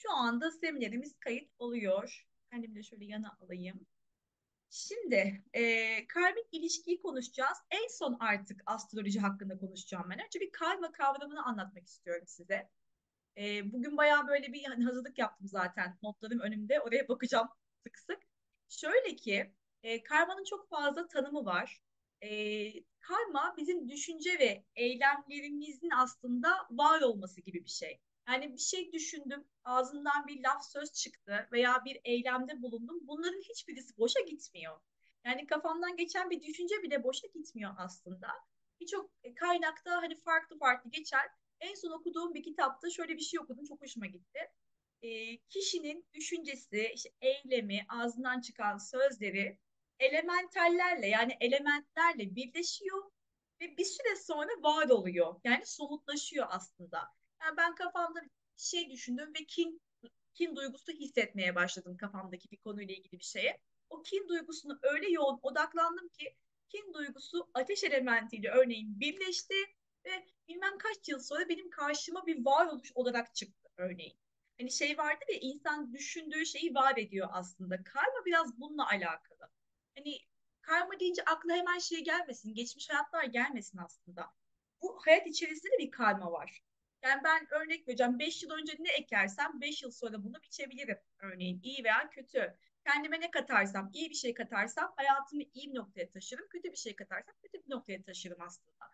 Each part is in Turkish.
Şu anda seminerimiz kayıt oluyor. Kendimi de şöyle yana alayım. Şimdi karmik ilişkiyi konuşacağız. En son artık astroloji hakkında konuşacağım ben. Önce bir karma kavramını anlatmak istiyorum size. Bugün bayağı böyle bir hani hazırlık yaptım zaten. Notlarım önümde. Oraya bakacağım sık sık. Şöyle ki karmanın çok fazla tanımı var. Karma bizim düşünce ve eylemlerimizin aslında var olması gibi bir şey. Yani bir şey düşündüm, ağzından bir laf söz çıktı veya bir eylemde bulundum. Bunların hiçbirisi boşa gitmiyor. Yani kafamdan geçen bir düşünce bile boşa gitmiyor aslında. Birçok kaynakta hani farklı farklı geçer. En son okuduğum bir kitapta şöyle bir şey okudum. Çok hoşuma gitti. Kişinin düşüncesi, işte eylemi, ağzından çıkan sözleri elementallerle yani elementlerle birleşiyor ve bir süre sonra var oluyor. Yani somutlaşıyor aslında. Yani ben kafamda bir şey düşündüm ve kin duygusu hissetmeye başladım kafamdaki bir konuyla ilgili bir şeye. O kin duygusunu öyle yoğun odaklandım ki kin duygusu ateş elementiyle örneğin birleşti ve bilmem kaç yıl sonra benim karşıma bir varoluş olarak çıktı örneğin. Hani şey vardır ya insan düşündüğü şeyi var ediyor aslında. Karma biraz bununla alakalı. Hani karma deyince akla hemen şey gelmesin, geçmiş hayatlar gelmesin aslında. Bu hayat içerisinde bir karma var. Yani ben örnek vereceğim. 5 yıl önce ne ekersem 5 yıl sonra bunu biçebilirim. Örneğin iyi veya kötü. Kendime ne katarsam, iyi bir şey katarsam hayatımı iyi bir noktaya taşırım. Kötü bir şey katarsam kötü bir noktaya taşırım aslında.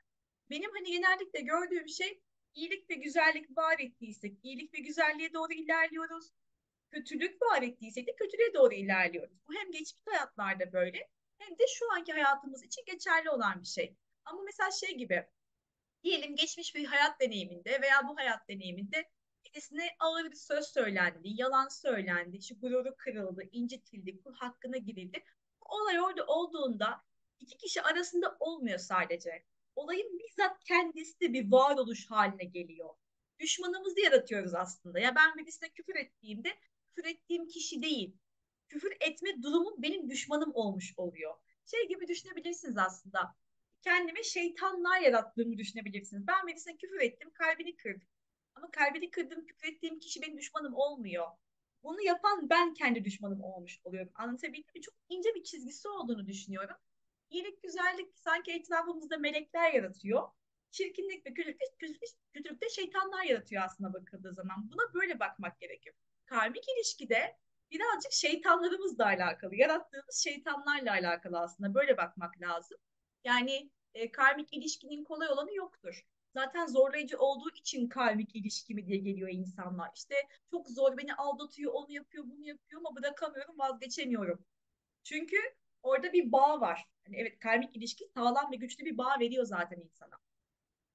Benim hani genellikle gördüğüm şey iyilik ve güzellik var ettiysek iyilik ve güzelliğe doğru ilerliyoruz. Kötülük var ettiysek de kötülüğe doğru ilerliyoruz. Bu hem geçmiş hayatlarda böyle hem de şu anki hayatımız için geçerli olan bir şey. Ama mesela şey gibi diyelim geçmiş bir hayat deneyiminde veya bu hayat deneyiminde birisine ağır bir söz söylendi, yalan söylendi, işte gururu kırıldı, incitildi, kul hakkına girildi. Bu olay orada olduğunda iki kişi arasında olmuyor sadece. Olayın bizzat kendisi de bir varoluş haline geliyor. Düşmanımızı yaratıyoruz aslında. Ya ben birisine küfür ettiğimde küfür ettiğim kişi değil, küfür etme durumu benim düşmanım olmuş oluyor. Şey gibi düşünebilirsiniz aslında kendime şeytanlar yarattığımı düşünebilirsiniz. Ben birisine küfür ettim, kalbini kırdım. Ama kalbini kırdığım, küfür ettiğim kişi benim düşmanım olmuyor. Bunu yapan ben kendi düşmanım olmuş oluyorum. Anlatabildim mi? Çok ince bir çizgisi olduğunu düşünüyorum. İyilik, güzellik sanki etrafımızda melekler yaratıyor. Çirkinlik ve kötülük de şeytanlar yaratıyor aslında bakıldığı zaman. Buna böyle bakmak gerekiyor. Karmik ilişkide birazcık şeytanlarımızla alakalı, yarattığımız şeytanlarla alakalı aslında böyle bakmak lazım. Yani karmik ilişkinin kolay olanı yoktur. Zaten zorlayıcı olduğu için karmik ilişki mi diye geliyor insanlar. İşte çok zor beni aldatıyor, onu yapıyor, bunu yapıyor ama bırakamıyorum, vazgeçemiyorum. Çünkü orada bir bağ var. Yani evet karmik ilişki sağlam ve güçlü bir bağ veriyor zaten insana.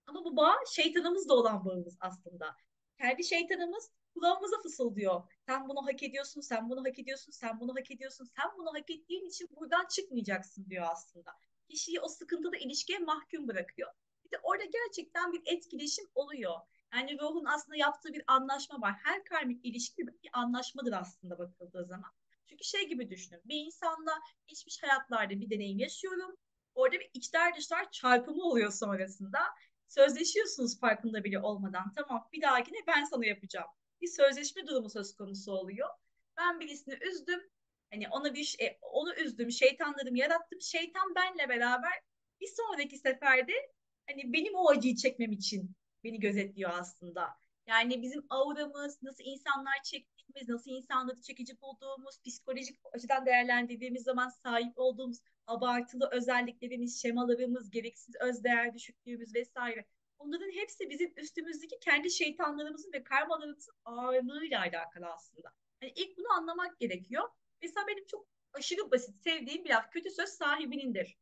Ama bu bağ şeytanımızla olan bağımız aslında. Kendi şeytanımız kulağımıza fısıldıyor. Sen bunu hak ediyorsun, sen bunu hak ediyorsun, sen bunu hak ediyorsun, sen bunu hak ettiğin için buradan çıkmayacaksın diyor aslında. Kişiyi o sıkıntılı ilişkiye mahkum bırakıyor. Bir de orada gerçekten bir etkileşim oluyor. Yani ruhun aslında yaptığı bir anlaşma var. Her karmik ilişki bir anlaşmadır aslında bakıldığı zaman. Çünkü şey gibi düşünün. Bir insanla geçmiş hayatlarda bir deneyim yaşıyorum. Orada bir içler dışlar çarpımı oluyor sonrasında sözleşiyorsunuz farkında bile olmadan. Tamam bir dahakine ben sana yapacağım. Bir sözleşme durumu söz konusu oluyor. Ben birisini üzdüm. Hani onu üzdüm, şeytanladım, yarattım. Şeytan benle beraber bir sonraki seferde hani benim o acıyı çekmem için beni gözetliyor aslında. Yani bizim auramız, nasıl insanlar çektiğimiz, nasıl insanları çekici bulduğumuz, psikolojik açıdan değerlendirdiğimiz zaman sahip olduğumuz abartılı özelliklerimiz, şemalarımız, gereksiz özdeğer düşüklüğümüz vesaire. Bunların hepsi bizim üstümüzdeki kendi şeytanlarımızın ve karmalarımızın ağırlığıyla alakalı aslında. Yani ilk bunu anlamak gerekiyor. Mesela benim çok aşırı basit sevdiğim bir laf kötü söz sahibinindir.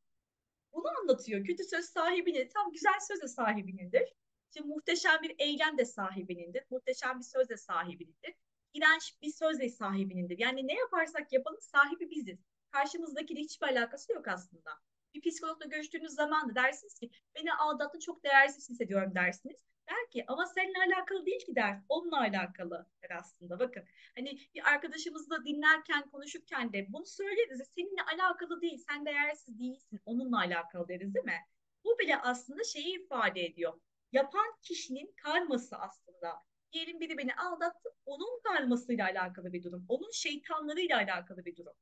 Bunu anlatıyor. Kötü söz sahibinin, tam güzel söz de sahibinindir. Şimdi muhteşem bir eylem de sahibinindir. Muhteşem bir söz de sahibinindir. İğrenç bir söz de sahibinindir. Yani ne yaparsak yapalım sahibi biziz. Karşımızdakiyle hiçbir alakası yok aslında. Bir psikologla görüştüğünüz zaman da dersiniz ki beni aldattı çok değersiz hissediyorum dersiniz. Der ki ama seninle alakalı değil ki der. Onunla alakalı der aslında. Bakın hani bir arkadaşımızla dinlerken konuşurken de bunu söyleriz. Seninle alakalı değil. Sen değersiz değilsin. Onunla alakalı deriz değil mi? Bu bile aslında şeyi ifade ediyor. Yapan kişinin karması aslında. Diyelim biri beni aldattı. Onun karmasıyla alakalı bir durum. Onun şeytanlarıyla alakalı bir durum.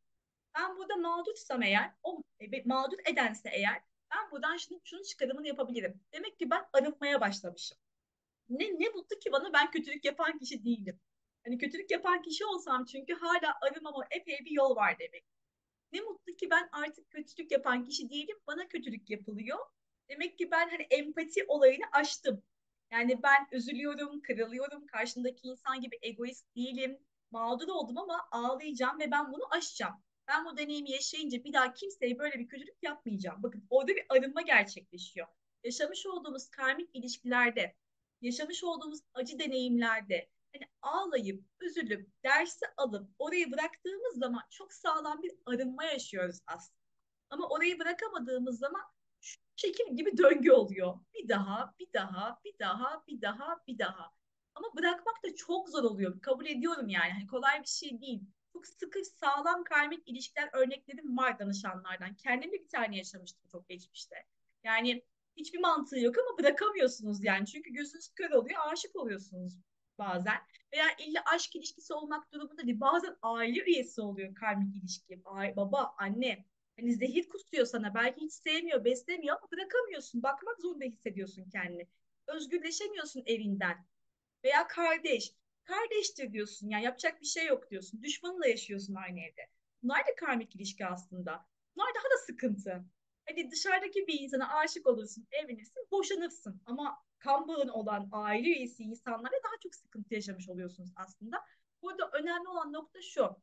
Ben burada mağdursam eğer, o mağdur edense eğer, ben buradan şunun çıkarımını yapabilirim. Demek ki ben arınmaya başlamışım. Ne mutlu ki bana, ben kötülük yapan kişi değilim. Hani kötülük yapan kişi olsam çünkü hala arınmama epey bir yol var demek. Ne mutlu ki ben artık kötülük yapan kişi değilim. Bana kötülük yapılıyor. Demek ki ben hani empati olayını aştım. Yani ben üzülüyorum, kırılıyorum. Karşımdaki insan gibi egoist değilim. Mağdur oldum ama ağlayacağım ve ben bunu aşacağım. Ben bu deneyimi yaşayınca bir daha kimseye böyle bir kötülük yapmayacağım. Bakın orada bir arınma gerçekleşiyor. Yaşamış olduğumuz karmik ilişkilerde, yaşamış olduğumuz acı deneyimlerde hani ağlayıp, üzülüp, dersi alıp orayı bıraktığımız zaman çok sağlam bir arınma yaşıyoruz aslında. Ama orayı bırakamadığımız zaman şu çekim gibi döngü oluyor. Bir daha, bir daha, bir daha, bir daha, bir daha. Ama bırakmak da çok zor oluyor. Kabul ediyorum yani. Hani kolay bir şey değil. Çok sıkı, sağlam karmik ilişkiler örneklerim var danışanlardan. Kendim de bir tane yaşamıştım çok geçmişte. Yani hiçbir mantığı yok ama bırakamıyorsunuz yani. Çünkü gözünüz kör oluyor, aşık oluyorsunuz bazen. Veya illa aşk ilişkisi olmak durumunda değil. Bazen aile üyesi oluyor karmik ilişki. Baba, anne. Hani zehir kusuyor sana. Belki hiç sevmiyor, beslemiyor ama bırakamıyorsun. Bakmak zorunda hissediyorsun kendini. Özgürleşemiyorsun evinden. Veya kardeş. Kardeştir diyorsun. Yani yapacak bir şey yok diyorsun. Düşmanınla yaşıyorsun aynı evde. Bunlar da karmik ilişki aslında. Bunlar daha da sıkıntı. Hani dışarıdaki bir insana aşık olursun, evlenirsin, boşanırsın. Ama kan bağın olan aile üyesi insanlarla daha çok sıkıntı yaşamış oluyorsunuz aslında. Burada önemli olan nokta şu: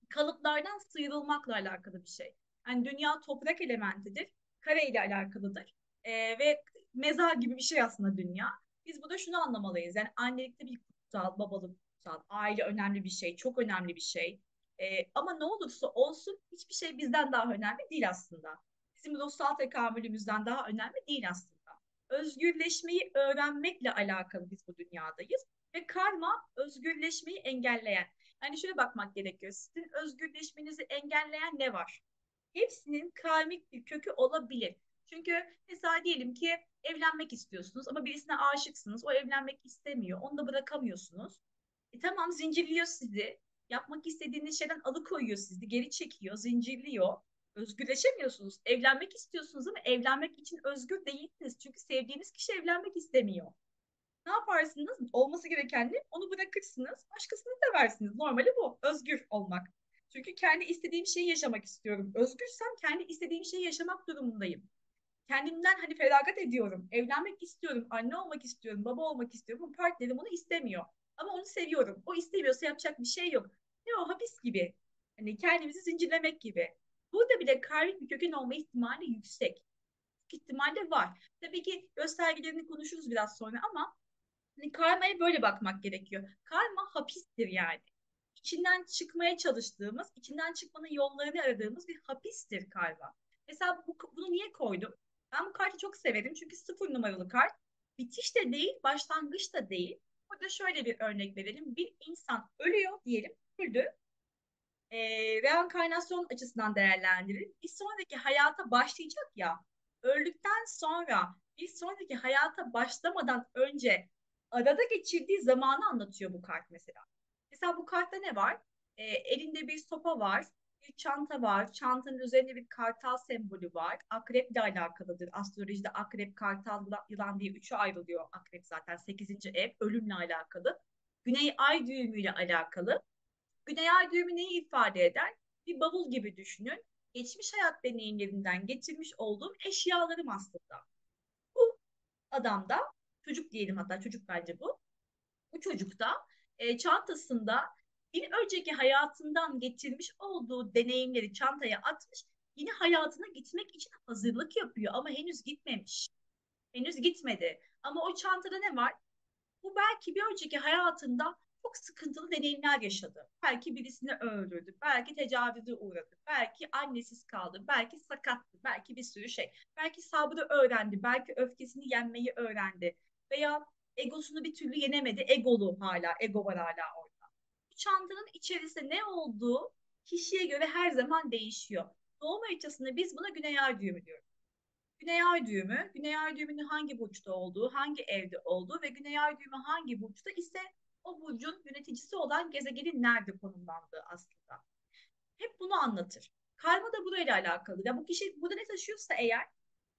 kalıplardan sıyrılmakla alakalı bir şey. Yani dünya toprak elementidir, kare ile alakalıdır. Ve mezar gibi bir şey aslında dünya. Biz burada şunu anlamalıyız. Yani annelikte bir kutsal, babalık kutsal, aile önemli bir şey, çok önemli bir şey. Ama ne olursa olsun hiçbir şey bizden daha önemli değil aslında. Bizim ruhsal tekamülümüzden daha önemli değil aslında. Özgürleşmeyi öğrenmekle alakalı biz bu dünyadayız. Ve karma özgürleşmeyi engelleyen. Hani şöyle bakmak gerekiyor. Sizin özgürleşmenizi engelleyen ne var? Hepsinin karmik bir kökü olabilir. Çünkü mesela diyelim ki evlenmek istiyorsunuz ama birisine aşıksınız. O evlenmek istemiyor. Onu da bırakamıyorsunuz. Tamam, zincirliyor sizi. Yapmak istediğiniz şeyden alıkoyuyor sizi. Geri çekiyor, zincirliyor. Özgürleşemiyorsunuz. Evlenmek istiyorsunuz ama evlenmek için özgür değilsiniz. Çünkü sevdiğiniz kişi evlenmek istemiyor. Ne yaparsınız? Olması gereken ne? Onu bırakırsınız. Başkasını seversiniz. Normali bu. Özgür olmak. Çünkü kendi istediğim şeyi yaşamak istiyorum. Özgürsem kendi istediğim şeyi yaşamak durumundayım. Kendimden hani feragat ediyorum. Evlenmek istiyorum. Anne olmak istiyorum. Baba olmak istiyorum. Ama partnerim onu istemiyor. Ama onu seviyorum. O istemiyorsa yapacak bir şey yok. Ne o, hapis gibi. Hani kendimizi zincirlemek gibi. Burada bile karmik bir köken olma ihtimali yüksek. İhtimalle var. Tabii ki göstergelerini konuşuruz biraz sonra ama hani karmaya böyle bakmak gerekiyor. Karma hapistir yani. İçinden çıkmaya çalıştığımız, içinden çıkmanın yollarını aradığımız bir hapistir karma. Mesela bunu niye koydum? Ben bu kartı çok severim çünkü 0 numaralı kart. Bitiş de değil, başlangıç da değil. Burada şöyle bir örnek verelim. Bir insan ölüyor diyelim, öldü. Reenkarnasyon açısından değerlendirelim. Bir sonraki hayata başlayacak ya, öldükten sonra bir sonraki hayata başlamadan önce arada geçirdiği zamanı anlatıyor bu kart mesela. Mesela bu kartta ne var? Elinde bir sopa var, bir çanta var, çantanın üzerinde bir kartal sembolü var. Akreple alakalıdır. Astrolojide akrep, kartal, yılan diye üçe ayrılıyor akrep zaten. 8. ev ölümle alakalı. Güney ay düğümüyle alakalı. Güney ay düğümü neyi ifade eder? Bir bavul gibi düşünün. Geçmiş hayat deneyimlerinden getirmiş olduğum eşyalarım aslında. Bu adam da, çocuk diyelim, hatta çocuk bence bu. Bu çocuk da çantasında bir önceki hayatından getirmiş olduğu deneyimleri çantaya atmış. Yine hayatına gitmek için hazırlık yapıyor ama henüz gitmemiş. Henüz gitmedi. Ama o çantada ne var? Bu belki bir önceki hayatında çok sıkıntılı deneyimler yaşadı. Belki birisini öldürdü, belki tecavüze uğradı, belki annesiz kaldı, belki sakattı, belki bir sürü şey. Belki sabrı öğrendi, belki öfkesini yenmeyi öğrendi. Veya egosunu bir türlü yenemedi, egolu hala, ego var hala orada. Bu çantanın içerisinde ne olduğu kişiye göre her zaman değişiyor. Doğum haritasında biz buna güney ay düğümü diyoruz. Güney ay düğümü, Güney ay düğümünün hangi burçta olduğu, hangi evde olduğu ve Güney ay düğümü hangi burçta ise o burcun yöneticisi olan gezegenin nerede konumlandığı aslında. Hep bunu anlatır. Karma da burayla alakalı. Ya bu kişi burada ne taşıyorsa eğer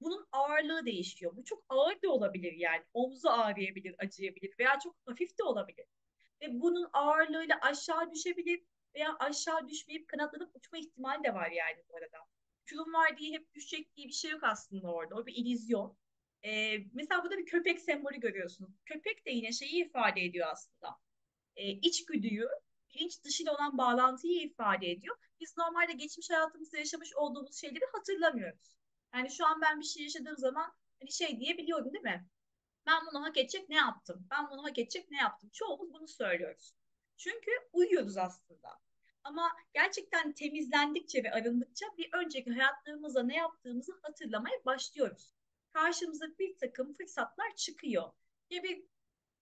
bunun ağırlığı değişiyor. Bu çok ağır da olabilir yani. Omzu ağrıyabilir, acıyabilir veya çok hafif de olabilir. Ve bunun ağırlığıyla aşağı düşebilir veya aşağı düşmeyip kanatlanıp uçma ihtimali de var yani bu arada. Uçurum var diye hep düşecek diye bir şey yok aslında orada. O bir illüzyon. Mesela burada bir köpek sembolü görüyorsunuz. Köpek de yine şeyi ifade ediyor aslında. İçgüdüyü, bilinç dışıyla olan bağlantıyı ifade ediyor. Biz normalde geçmiş hayatımızda yaşamış olduğumuz şeyleri hatırlamıyoruz. Yani şu an ben bir şey yaşadığım zaman hani şey diyebiliyorum değil mi? Ben bunu hak edecek ne yaptım? Ben bunu hak edecek ne yaptım? Çoğumuz bunu söylüyoruz. Çünkü uyuyoruz aslında. Ama gerçekten temizlendikçe ve arındıkça bir önceki hayatlarımızda ne yaptığımızı hatırlamaya başlıyoruz. Karşımıza bir takım fırsatlar çıkıyor. Ya bir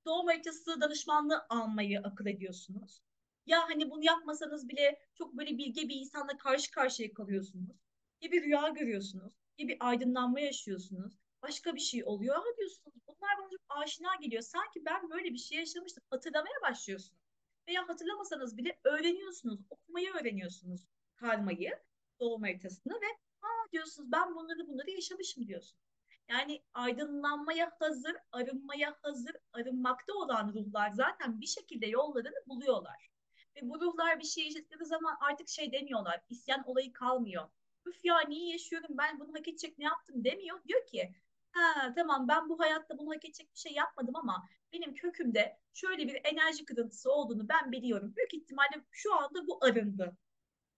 doğum haritası danışmanlığı almayı akıl ediyorsunuz. Ya hani bunu yapmasanız bile çok böyle bilge bir insanla karşı karşıya kalıyorsunuz. Ya bir rüya görüyorsunuz, ya bir aydınlanma yaşıyorsunuz. Başka bir şey oluyor. Ha diyorsunuz bunlar bana çok aşina geliyor. Sanki ben böyle bir şey yaşamıştım. Hatırlamaya başlıyorsunuz. Veya hatırlamasanız bile öğreniyorsunuz. Okumayı öğreniyorsunuz karmayı, doğum haritasını ve ha diyorsunuz ben bunları yaşamışım diyorsunuz. Yani aydınlanmaya hazır, arınmaya hazır, arınmakta olan ruhlar zaten bir şekilde yollarını buluyorlar. Ve bu ruhlar bir şey yaşadıkları zaman artık şey demiyorlar, isyan olayı kalmıyor. Üf ya niye yaşıyorum ben bunu hak edecek ne yaptım demiyor. Diyor ki ha tamam ben bu hayatta bunu hak edecek bir şey yapmadım ama benim kökümde şöyle bir enerji kırıntısı olduğunu ben biliyorum. Büyük ihtimalle şu anda bu arındı.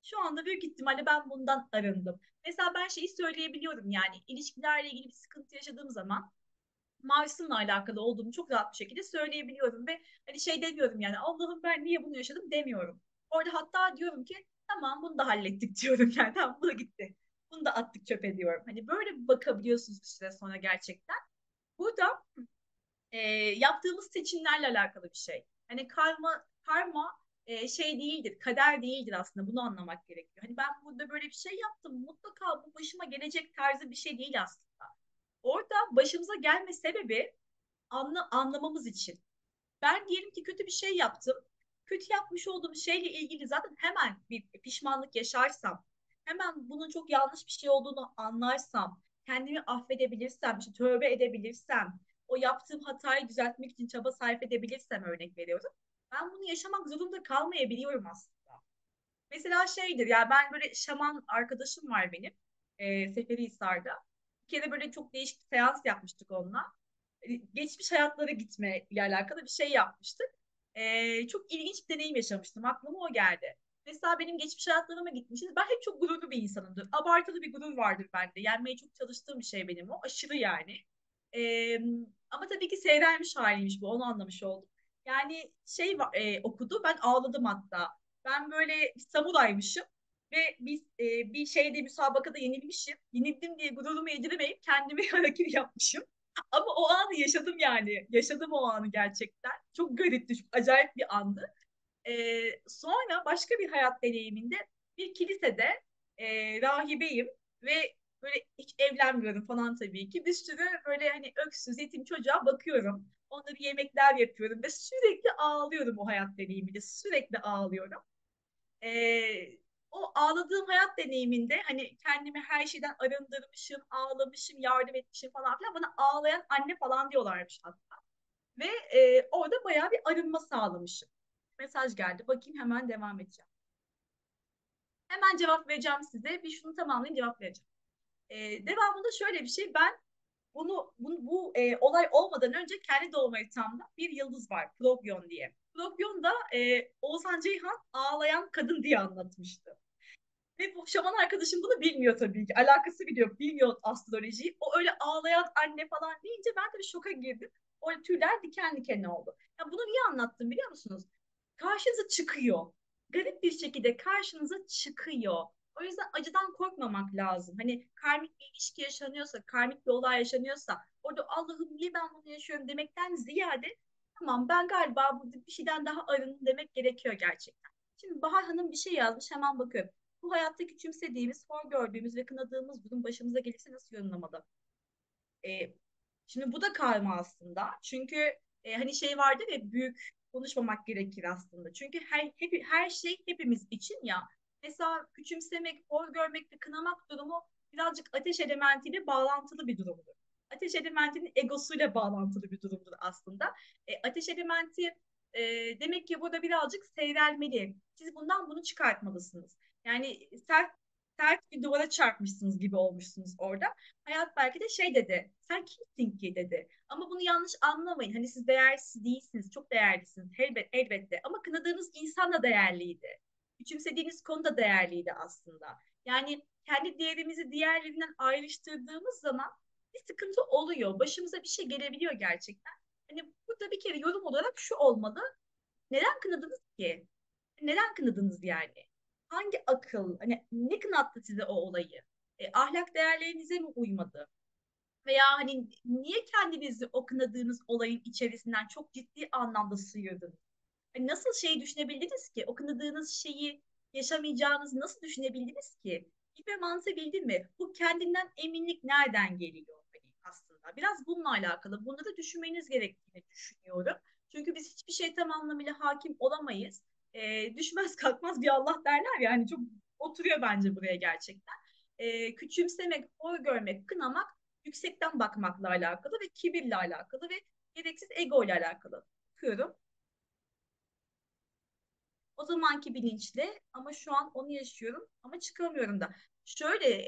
Şu anda büyük ihtimalle ben bundan arındım. Mesela ben şeyi söyleyebiliyorum yani ilişkilerle ilgili bir sıkıntı yaşadığım zaman Mars'ımla alakalı olduğunu çok rahat bir şekilde söyleyebiliyorum ve hani şey demiyorum yani Allah'ım ben niye bunu yaşadım demiyorum. Orada hatta diyorum ki tamam bunu da hallettik diyorum yani tamam bu da gitti. Bunu da attık çöpe diyorum. Hani böyle bakabiliyorsunuz bir süre sonra gerçekten. Burada e, yaptığımız seçimlerle alakalı bir şey. Hani karma şey değildir, kader değildir aslında. Bunu anlamak gerekiyor. Hani ben burada böyle bir şey yaptım. Mutlaka bu başıma gelecek tarzı bir şey değil aslında. Orada başımıza gelme sebebi anlamamız için. Ben diyelim ki kötü bir şey yaptım. Kötü yapmış olduğum şeyle ilgili zaten hemen bir pişmanlık yaşarsam, hemen bunun çok yanlış bir şey olduğunu anlarsam, kendimi affedebilirsem, işte tövbe edebilirsem, o yaptığım hatayı düzeltmek için çaba sarf edebilirsem örnek veriyorum. Ben bunu yaşamak zorunda kalmayabiliyorum aslında. Mesela şeydir ya ben böyle şaman arkadaşım var benim Seferihisar'da. Bir kere böyle çok değişik bir seans yapmıştık onunla. Geçmiş hayatlara gitme ile alakalı bir şey yapmıştık. Çok ilginç bir deneyim yaşamıştım. Aklıma o geldi. Mesela benim geçmiş hayatlarıma gitmişiz. Ben hep çok gururlu bir insanımdır. Abartılı bir gurur vardır bende. Yenmeye çok çalıştığım bir şey benim o. Aşırı yani. Ee, Ama tabii ki seyrelmiş haliymiş bu. Onu anlamış oldum. Yani şey okudu. Ben ağladım hatta. Ben böyle samuraymışım. Ve biz bir şeyde müsabakada yenilmişim. Yenildim diye gururumu yediremeyip kendimi harakiri yapmışım. Ama o anı yaşadım yani. Yaşadım o anı gerçekten. Çok garipti, çok acayip bir andı. Sonra başka bir hayat deneyiminde bir kilisede rahibeyim ve böyle hiç evlenmiyorum falan tabii ki. Bir sürü böyle hani öksüz, yetim çocuğa bakıyorum. Onlara yemekler yapıyorum ve sürekli ağlıyorum o hayat deneyiminde. Sürekli ağlıyorum. O ağladığım hayat deneyiminde hani kendimi her şeyden arındırmışım, ağlamışım, yardım etmişim falan filan. Bana ağlayan anne falan diyorlarmış hatta. Ve orada bayağı bir arınma sağlamışım. Mesaj geldi. Bakayım hemen devam edeceğim. Hemen cevap vereceğim size. Bir şunu tamamlayayım cevap vereceğim. Devamında şöyle bir şey. Ben bu olay olmadan önce kendi doğum haritamda bir yıldız var. Progyon diye. Progyon da Oğuzhan Ceyhan ağlayan kadın diye anlatmıştı. Ve bu şaman arkadaşım bunu bilmiyor tabii ki. Alakası bile yok. Bilmiyor astrolojiyi. O öyle ağlayan anne falan deyince ben tabii şoka girdim. O tüyler diken diken oldu. Ya bunu niye anlattım biliyor musunuz? Karşınıza çıkıyor. Garip bir şekilde karşınıza çıkıyor. O yüzden acıdan korkmamak lazım. Hani karmik bir ilişki yaşanıyorsa, karmik bir olay yaşanıyorsa orada Allah'ım niye ben bunu yaşıyorum demekten ziyade tamam ben galiba burada bir şeyden daha arındım demek gerekiyor gerçekten. Şimdi Bahar Hanım bir şey yazmış hemen bakıyorum. Bu hayatta küçümsediğimiz, hor gördüğümüz ve kınadığımız durum başımıza gelirse nasıl yorumlamalı? E, Şimdi bu da karma aslında. Çünkü hani şey vardır ya, büyük konuşmamak gerekir aslında. Çünkü her şey hepimiz için ya. Mesela küçümsemek, hor görmek ve kınamak durumu birazcık ateş elementiyle bağlantılı bir durumdur. Ateş elementinin egosuyla bağlantılı bir durumdur aslında. Ateş elementi e, demek ki burada birazcık seyrelmeli. Siz bundan bunu çıkartmalısınız. Yani sert bir duvara çarpmışsınız gibi olmuşsunuz orada. Hayat belki de şey dedi. Sen kimsin ki dedi. Ama bunu yanlış anlamayın. Hani siz değersiz değilsiniz. Çok değerlisiniz. Elbette. Ama kınadığınız insan da değerliydi. Küçümsediğiniz konu da değerliydi aslında. Yani kendi değerimizi diğerlerinden ayrıştırdığımız zaman bir sıkıntı oluyor. Başımıza bir şey gelebiliyor gerçekten. Hani burada bir kere yorum olarak şu olmalı. Neden kınadınız ki? Neden kınadınız yani? Hangi akıl, hani ne kınattı size o olayı? Ahlak değerlerinize mi uymadı? Veya hani niye kendinizi o kınadığınız olayın içerisinden çok ciddi anlamda sıyırdınız? Hani nasıl şey düşünebildiniz ki? O kınadığınız şeyi yaşamayacağınızı nasıl düşünebildiniz ki? İpe mantığı bildin mi? Bu kendinden eminlik nereden geliyor? Hani aslında biraz bununla alakalı. Bunları düşünmeniz gerektiğini düşünüyorum. Çünkü biz hiçbir şey tam anlamıyla hakim olamayız. Düşmez kalkmaz bir Allah derler ya. Hani çok oturuyor bence buraya gerçekten. Küçümsemek, hor görmek, kınamak yüksekten bakmakla alakalı ve kibirle alakalı ve gereksiz ego ile alakalı. Bakıyorum. O zamanki bilinçle ama şu an onu yaşıyorum ama çıkamıyorum da. Şöyle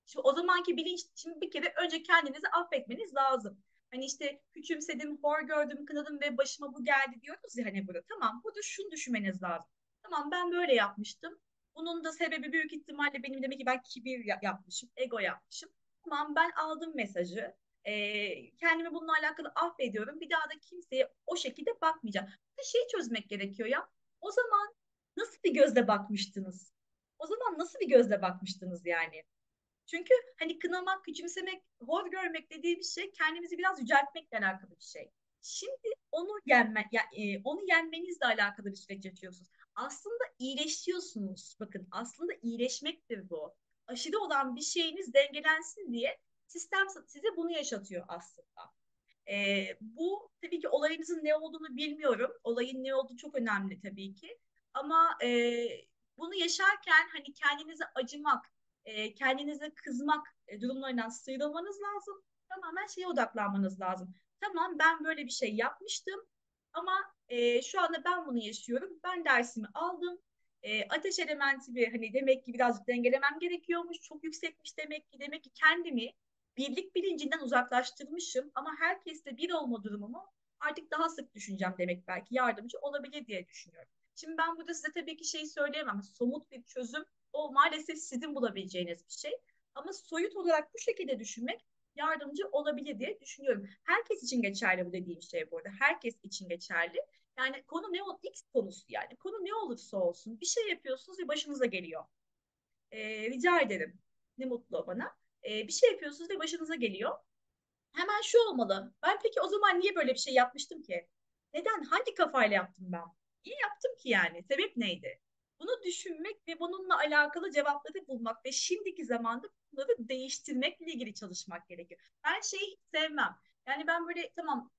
şimdi o zamanki bilinç, şimdi bir kere önce kendinizi affetmeniz lazım. Hani işte küçümsedim, hor gördüm, kınadım ve başıma bu geldi diyoruz ya hani burada. Tamam, burada şunu düşünmeniz lazım. Tamam, ben böyle yapmıştım. Bunun da sebebi büyük ihtimalle benim, demek ki ben kibir yapmışım, ego yapmışım. Tamam, ben aldım mesajı. Kendimi bununla alakalı affediyorum. Bir daha da kimseye o şekilde bakmayacağım. Bir şeyi çözmek gerekiyor ya. O zaman nasıl bir gözle bakmıştınız? O zaman nasıl bir gözle bakmıştınız yani? Çünkü hani kınamak, küçümsemek, hor görmek dediğimiz şey kendimizi biraz yüceltmekle alakalı bir şey. Şimdi onu yenmenizle alakalı bir süreç yaşıyorsunuz. Aslında iyileşiyorsunuz. Bakın, aslında iyileşmektir bu. Aşırı olan bir şeyiniz dengelensin diye sistem size bunu yaşatıyor aslında. Bu tabii ki olayınızın ne olduğunu bilmiyorum. Olayın ne olduğu çok önemli tabii ki. Ama bunu yaşarken hani kendinize acımak, kendinize kızmak durumlarından sıyrılmanız lazım. Tamamen şeye odaklanmanız lazım. Tamam, ben böyle bir şey yapmıştım ama şu anda ben bunu yaşıyorum. Ben dersimi aldım. Ateş elementi bir hani demek ki birazcık dengelemem gerekiyormuş. Çok yüksekmiş demek ki. Demek ki kendimi birlik bilincinden uzaklaştırmışım ama herkesle bir olma durumumu artık daha sık düşüneceğim, demek belki yardımcı olabilir diye düşünüyorum. Şimdi ben burada size tabii ki şey söyleyemem. Somut bir çözüm o maalesef sizin bulabileceğiniz bir şey. Ama soyut olarak bu şekilde düşünmek yardımcı olabilir diye düşünüyorum. Herkes için geçerli bu dediğim şey bu arada. Herkes için geçerli. Yani konu ne o X konusu yani. Konu ne olursa olsun bir şey yapıyorsunuz ve başınıza geliyor. Rica ederim. Ne mutlu bana. Bir şey yapıyorsunuz ve başınıza geliyor. Hemen şu olmalı. Ben peki o zaman niye böyle bir şey yapmıştım ki? Neden? Hangi kafayla yaptım ben? Niye yaptım ki yani? Sebep neydi? Bunu düşünmek ve bununla alakalı cevapları bulmak ve şimdiki zamanda bunları değiştirmekle ilgili çalışmak gerekiyor. Ben şeyi hiç sevmem. Yani ben böyle tamam,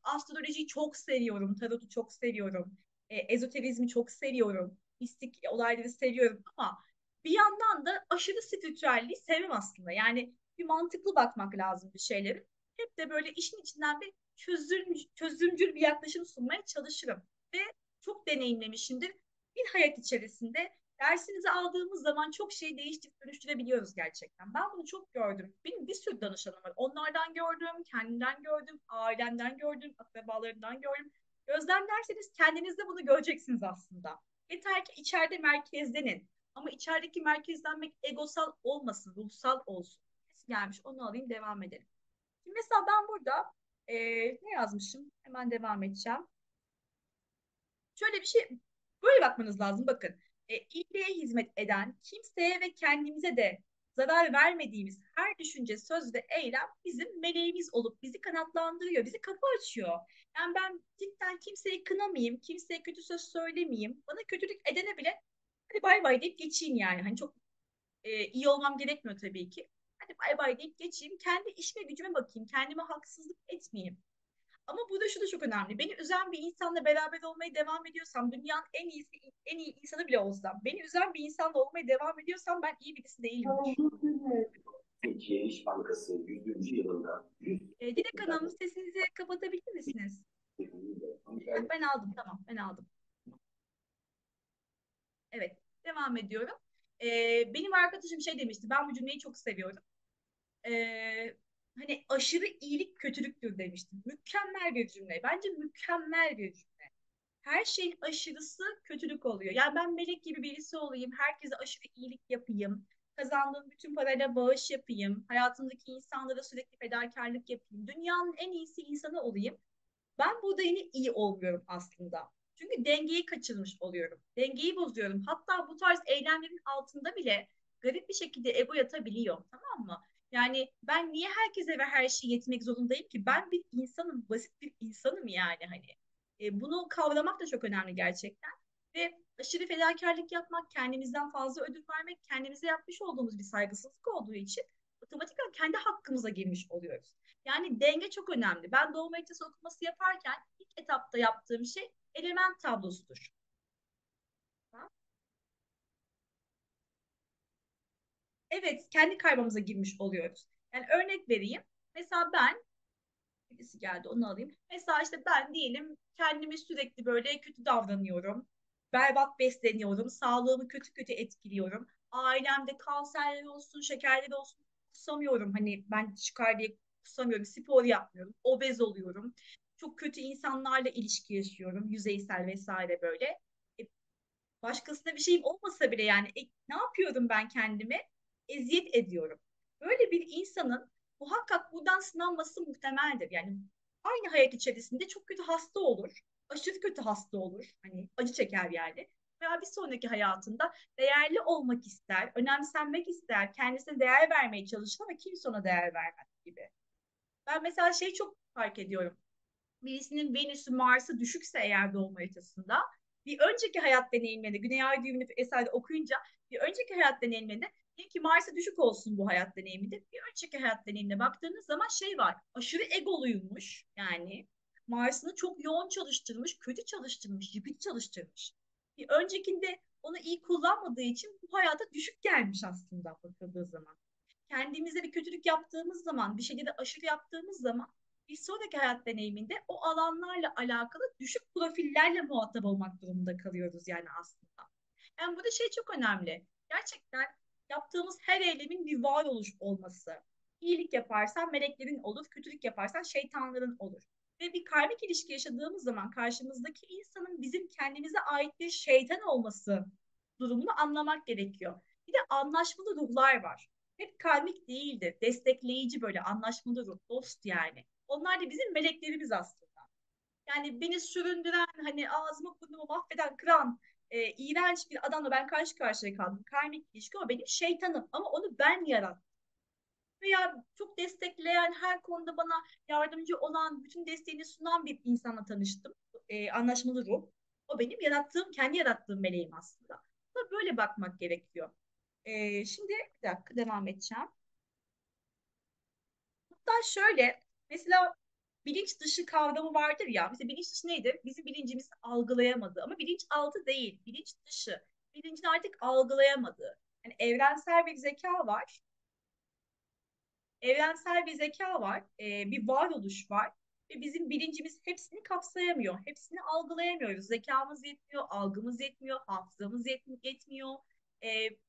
astrolojiyi çok seviyorum, tarotu çok seviyorum, ezoterizmi çok seviyorum, mistik olayları seviyorum ama bir yandan da aşırı spiritüelliği sevmem aslında. Yani bir mantıklı bakmak lazım bir şeylerin. Hep de böyle işin içinden bir çözümcül bir yaklaşım sunmaya çalışırım. Ve çok deneyimlemişimdir. Bir hayat içerisinde dersinizi aldığımız zaman çok şeyi değiştirip dönüştürebiliyoruz gerçekten. Ben bunu çok gördüm. Benim bir sürü danışanım var. Onlardan gördüm, kendimden gördüm, ailemden gördüm, akrabalarından gördüm. Gözlemlerseniz kendiniz de bunu göreceksiniz aslında. Yeter ki içeride merkezlenin. Ama içerideki merkezlenmek egosal olmasın, ruhsal olsun. Gelmiş, onu alayım, devam edelim. Şimdi mesela ben burada e, ne yazmışım? Hemen devam edeceğim. Şöyle bir şey, böyle bakmanız lazım. Bakın, iyiliğe hizmet eden, kimseye ve kendimize de zarar vermediğimiz her düşünce, söz ve eylem bizim meleğimiz olup bizi kanatlandırıyor, bizi kapı açıyor. Yani ben cidden kimseyi kınamayayım, kimseye kötü söz söylemeyeyim, bana kötülük edene bile hadi bay bay deyip geçeyim yani. Hani çok iyi olmam gerekmiyor tabii ki. hadi bay bay deyip geçeyim. Kendi işime gücüme bakayım. Kendime haksızlık etmeyeyim. Ama burada şu da çok önemli. Beni üzen bir insanla beraber olmaya devam ediyorsam, dünyanın en iyi insanı bile olsam, beni üzen bir insanla olmaya devam ediyorsam ben iyi birisi değilimdir. Türkiye İş Bankası 100. yılında 100 Dilek Hanım, sesinizi kapatabilir misiniz? Heh, ben aldım, tamam, ben aldım. Evet, devam ediyorum. Benim arkadaşım şey demişti, ben bu cümleyi çok seviyorum. Hani aşırı iyilik kötülüktür demişti. Mükemmel bir cümle. Bence mükemmel bir cümle. Her şeyin aşırısı kötülük oluyor. Yani ben melek gibi birisi olayım, herkese aşırı iyilik yapayım, kazandığım bütün parayla bağış yapayım, hayatımdaki insanlara sürekli fedakarlık yapayım, dünyanın en iyisi insanı olayım. Ben burada yine iyi olmuyorum aslında. Çünkü dengeyi kaçırmış oluyorum. Dengeyi bozuyorum. Hatta bu tarz eylemlerin altında bile garip bir şekilde ego yatabiliyor. Tamam mı? Yani ben niye herkese ve her şeye yetmek zorundayım ki? Ben bir insanım, basit bir insanım yani hani. Bunu kavramak da çok önemli gerçekten. Ve aşırı fedakarlık yapmak, kendimizden fazla ödül vermek, kendimize yapmış olduğumuz bir saygısızlık olduğu için otomatikman kendi hakkımıza girmiş oluyoruz. Yani denge çok önemli. Ben doğum haritası okuması yaparken ilk etapta yaptığım şey element tablosudur. Evet, kendi kaybımıza girmiş oluyoruz. Yani örnek vereyim. Mesela ben, birisi geldi onu alayım. Mesela işte ben diyelim kendimi sürekli böyle kötü davranıyorum. Berbat besleniyorum. Sağlığımı kötü kötü etkiliyorum. Ailemde kanserleri olsun, şekerleri olsun kusamıyorum. Hani ben çıkar diye kusamıyorum. Spor yapmıyorum. Obez oluyorum. Çok kötü insanlarla ilişki yaşıyorum. Yüzeysel vesaire böyle. E, Başkasına bir şeyim olmasa bile yani ne yapıyorum ben kendime? Eziyet ediyorum. Böyle bir insanın muhakkak buradan sınanması muhtemeldir. Yani aynı hayat içerisinde çok kötü hasta olur. Aşırı kötü hasta olur. Hani acı çeker yani. Veya bir sonraki hayatında değerli olmak ister, önemsenmek ister, kendisine değer vermeye çalışır ama kimse ona değer vermez gibi. Ben mesela şey çok fark ediyorum, birisinin Venüs'ü Mars'ı düşükse eğer doğum haritasında bir önceki hayat deneyimlerinde Güney Ay düğümünü vesaire okuyunca bir önceki hayat deneyimlerinde diyelim ki Mars'ı düşük olsun bu hayat deneyiminde bir önceki hayat deneyimine baktığınız zaman şey var, aşırı egoluymuş yani Mars'ını çok yoğun çalıştırmış, kötü çalıştırmış, yıkıcı çalıştırmış. Bir öncekinde onu iyi kullanmadığı için bu hayata düşük gelmiş aslında bakıldığı zaman. Kendimize bir kötülük yaptığımız zaman, bir şeyleri aşırı yaptığımız zaman bir sonraki hayat deneyiminde o alanlarla alakalı düşük profillerle muhatap olmak durumunda kalıyoruz yani aslında. Yani burada şey çok önemli. Gerçekten yaptığımız her eylemin bir varoluş olması. İyilik yaparsan meleklerin olur, kötülük yaparsan şeytanların olur. Ve bir karmik ilişki yaşadığımız zaman karşımızdaki insanın bizim kendimize ait bir şeytan olması durumunu anlamak gerekiyor. Bir de anlaşmalı ruhlar var. Hep karmik değildir. Destekleyici böyle anlaşmalı ruh, dost yani. Onlar da bizim meleklerimiz aslında. Yani beni süründüren, hani ağzımı burnumu mahveden, kıran, iğrenç bir adamla ben karşı karşıya kaldım. Karmik ilişki o benim şeytanım ama onu ben yarattım. Veya çok destekleyen, her konuda bana yardımcı olan, bütün desteğini sunan bir insanla tanıştım. Anlaşmalı ruh. O benim yarattığım, kendi yarattığım meleğim aslında. Da böyle bakmak gerekiyor. Şimdi bir dakika devam edeceğim. Hatta şöyle mesela bilinç dışı kavramı vardır ya. Mesela bilinç dışı nedir? Bizim bilincimiz algılayamadı ama bilinç altı değil. Bilinç dışı. Bilincin artık algılayamadığı. Yani evrensel bir zeka var. Evrensel bir zeka var. Bir varoluş var. Ve bizim bilincimiz hepsini kapsayamıyor. Hepsini algılayamıyoruz. Zekamız yetmiyor, algımız yetmiyor, hafızamız yetmiyor.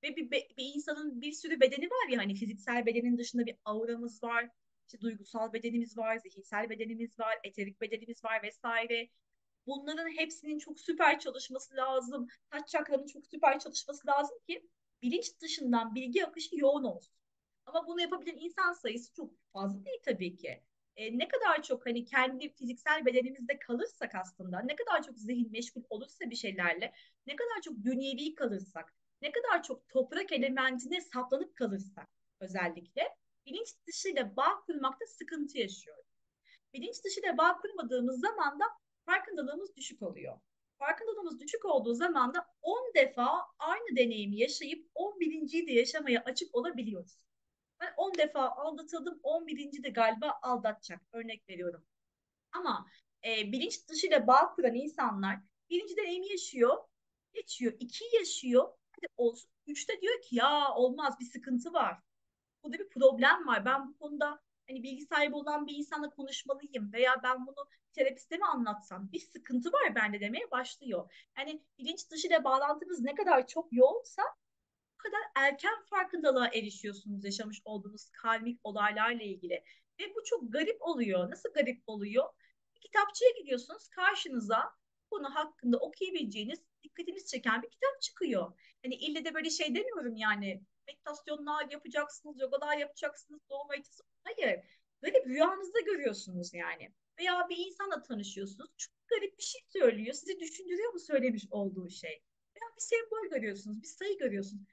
Ve bir insanın bir sürü bedeni var ya hani fiziksel bedenin dışında bir auramız var. İşte duygusal bedenimiz var, zihinsel bedenimiz var, eterik bedenimiz var vesaire. Bunların hepsinin çok süper çalışması lazım. Taç çakranın çok süper çalışması lazım ki bilinç dışından bilgi akışı yoğun olsun. Ama bunu yapabilen insan sayısı çok fazla değil tabii ki. Ne kadar çok hani kendi fiziksel bedenimizde kalırsak aslında, ne kadar çok zihin meşgul olursa bir şeylerle, ne kadar çok dünyevi kalırsak, ne kadar çok toprak elementine saplanıp kalırsak özellikle bilinç dışıyla bağ kurmakta sıkıntı yaşıyoruz. Bilinç dışıyla bağ kurmadığımız zaman da farkındalığımız düşük oluyor. Farkındalığımız düşük olduğu zaman da 10 defa aynı deneyimi yaşayıp 11.yi de yaşamaya açık olabiliyoruz. Ben 10 defa aldatıldım, 11. de galiba aldatacak. Örnek veriyorum. Ama bilinç dışıyla bağ kuran insanlar birinci deneyimi yaşıyor, geçiyor, 2 yaşıyor, hadi olsun. 3'te diyor ki ya olmaz, bir sıkıntı var. Burada bir problem var. Ben bu konuda hani bilgi sahibi olan bir insanla konuşmalıyım veya ben bunu terapiste mi anlatsam? Bir sıkıntı var bende demeye başlıyor. Yani bilinç dışıyla bağlantınız ne kadar çok yoğunsa o kadar erken farkındalığa erişiyorsunuz yaşamış olduğunuz karmik olaylarla ilgili. Ve bu çok garip oluyor. Nasıl garip oluyor? Bir kitapçıya gidiyorsunuz, karşınıza konu hakkında okuyabileceğiniz, dikkatinizi çeken bir kitap çıkıyor. Hani ille de böyle şey demiyorum yani, meditasyonlar yapacaksınız, yogalar yapacaksınız, doğum haritası. Hayır. Böyle rüyanızda görüyorsunuz yani. Veya bir insanla tanışıyorsunuz. Çok garip bir şey söylüyor. Sizi düşündürüyor mu söylemiş olduğu şey? Veya bir sembol görüyorsunuz, bir sayı görüyorsunuz.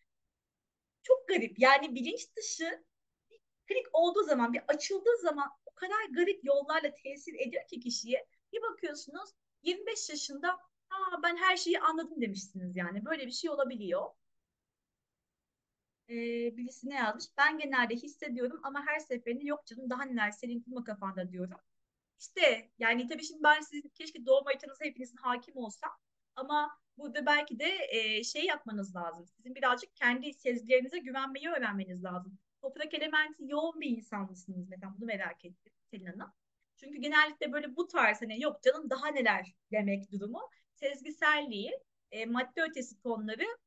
Çok garip. Yani bilinç dışı bir klik olduğu zaman, bir açıldığı zaman o kadar garip yollarla tesir ediyor ki kişiye. Bir bakıyorsunuz 25 yaşında ben her şeyi anladım demişsiniz yani. Böyle bir şey olabiliyor. Birisi ne yazmış? Ben genelde hissediyorum ama her seferinde yok canım daha neler senin kurma kafanda diyorum. İşte yani tabii şimdi ben sizin keşke doğum haritanıza hepinizin hakim olsam ama burada belki de şey yapmanız lazım. Sizin birazcık kendi sezgilerinize güvenmeyi öğrenmeniz lazım. Toprak elementi yoğun bir insan mısınız mesela, bunu merak ettim Selin Hanım. Çünkü genellikle böyle bu tarz hani yok canım daha neler demek durumu sezgiselliği, madde ötesi konuları.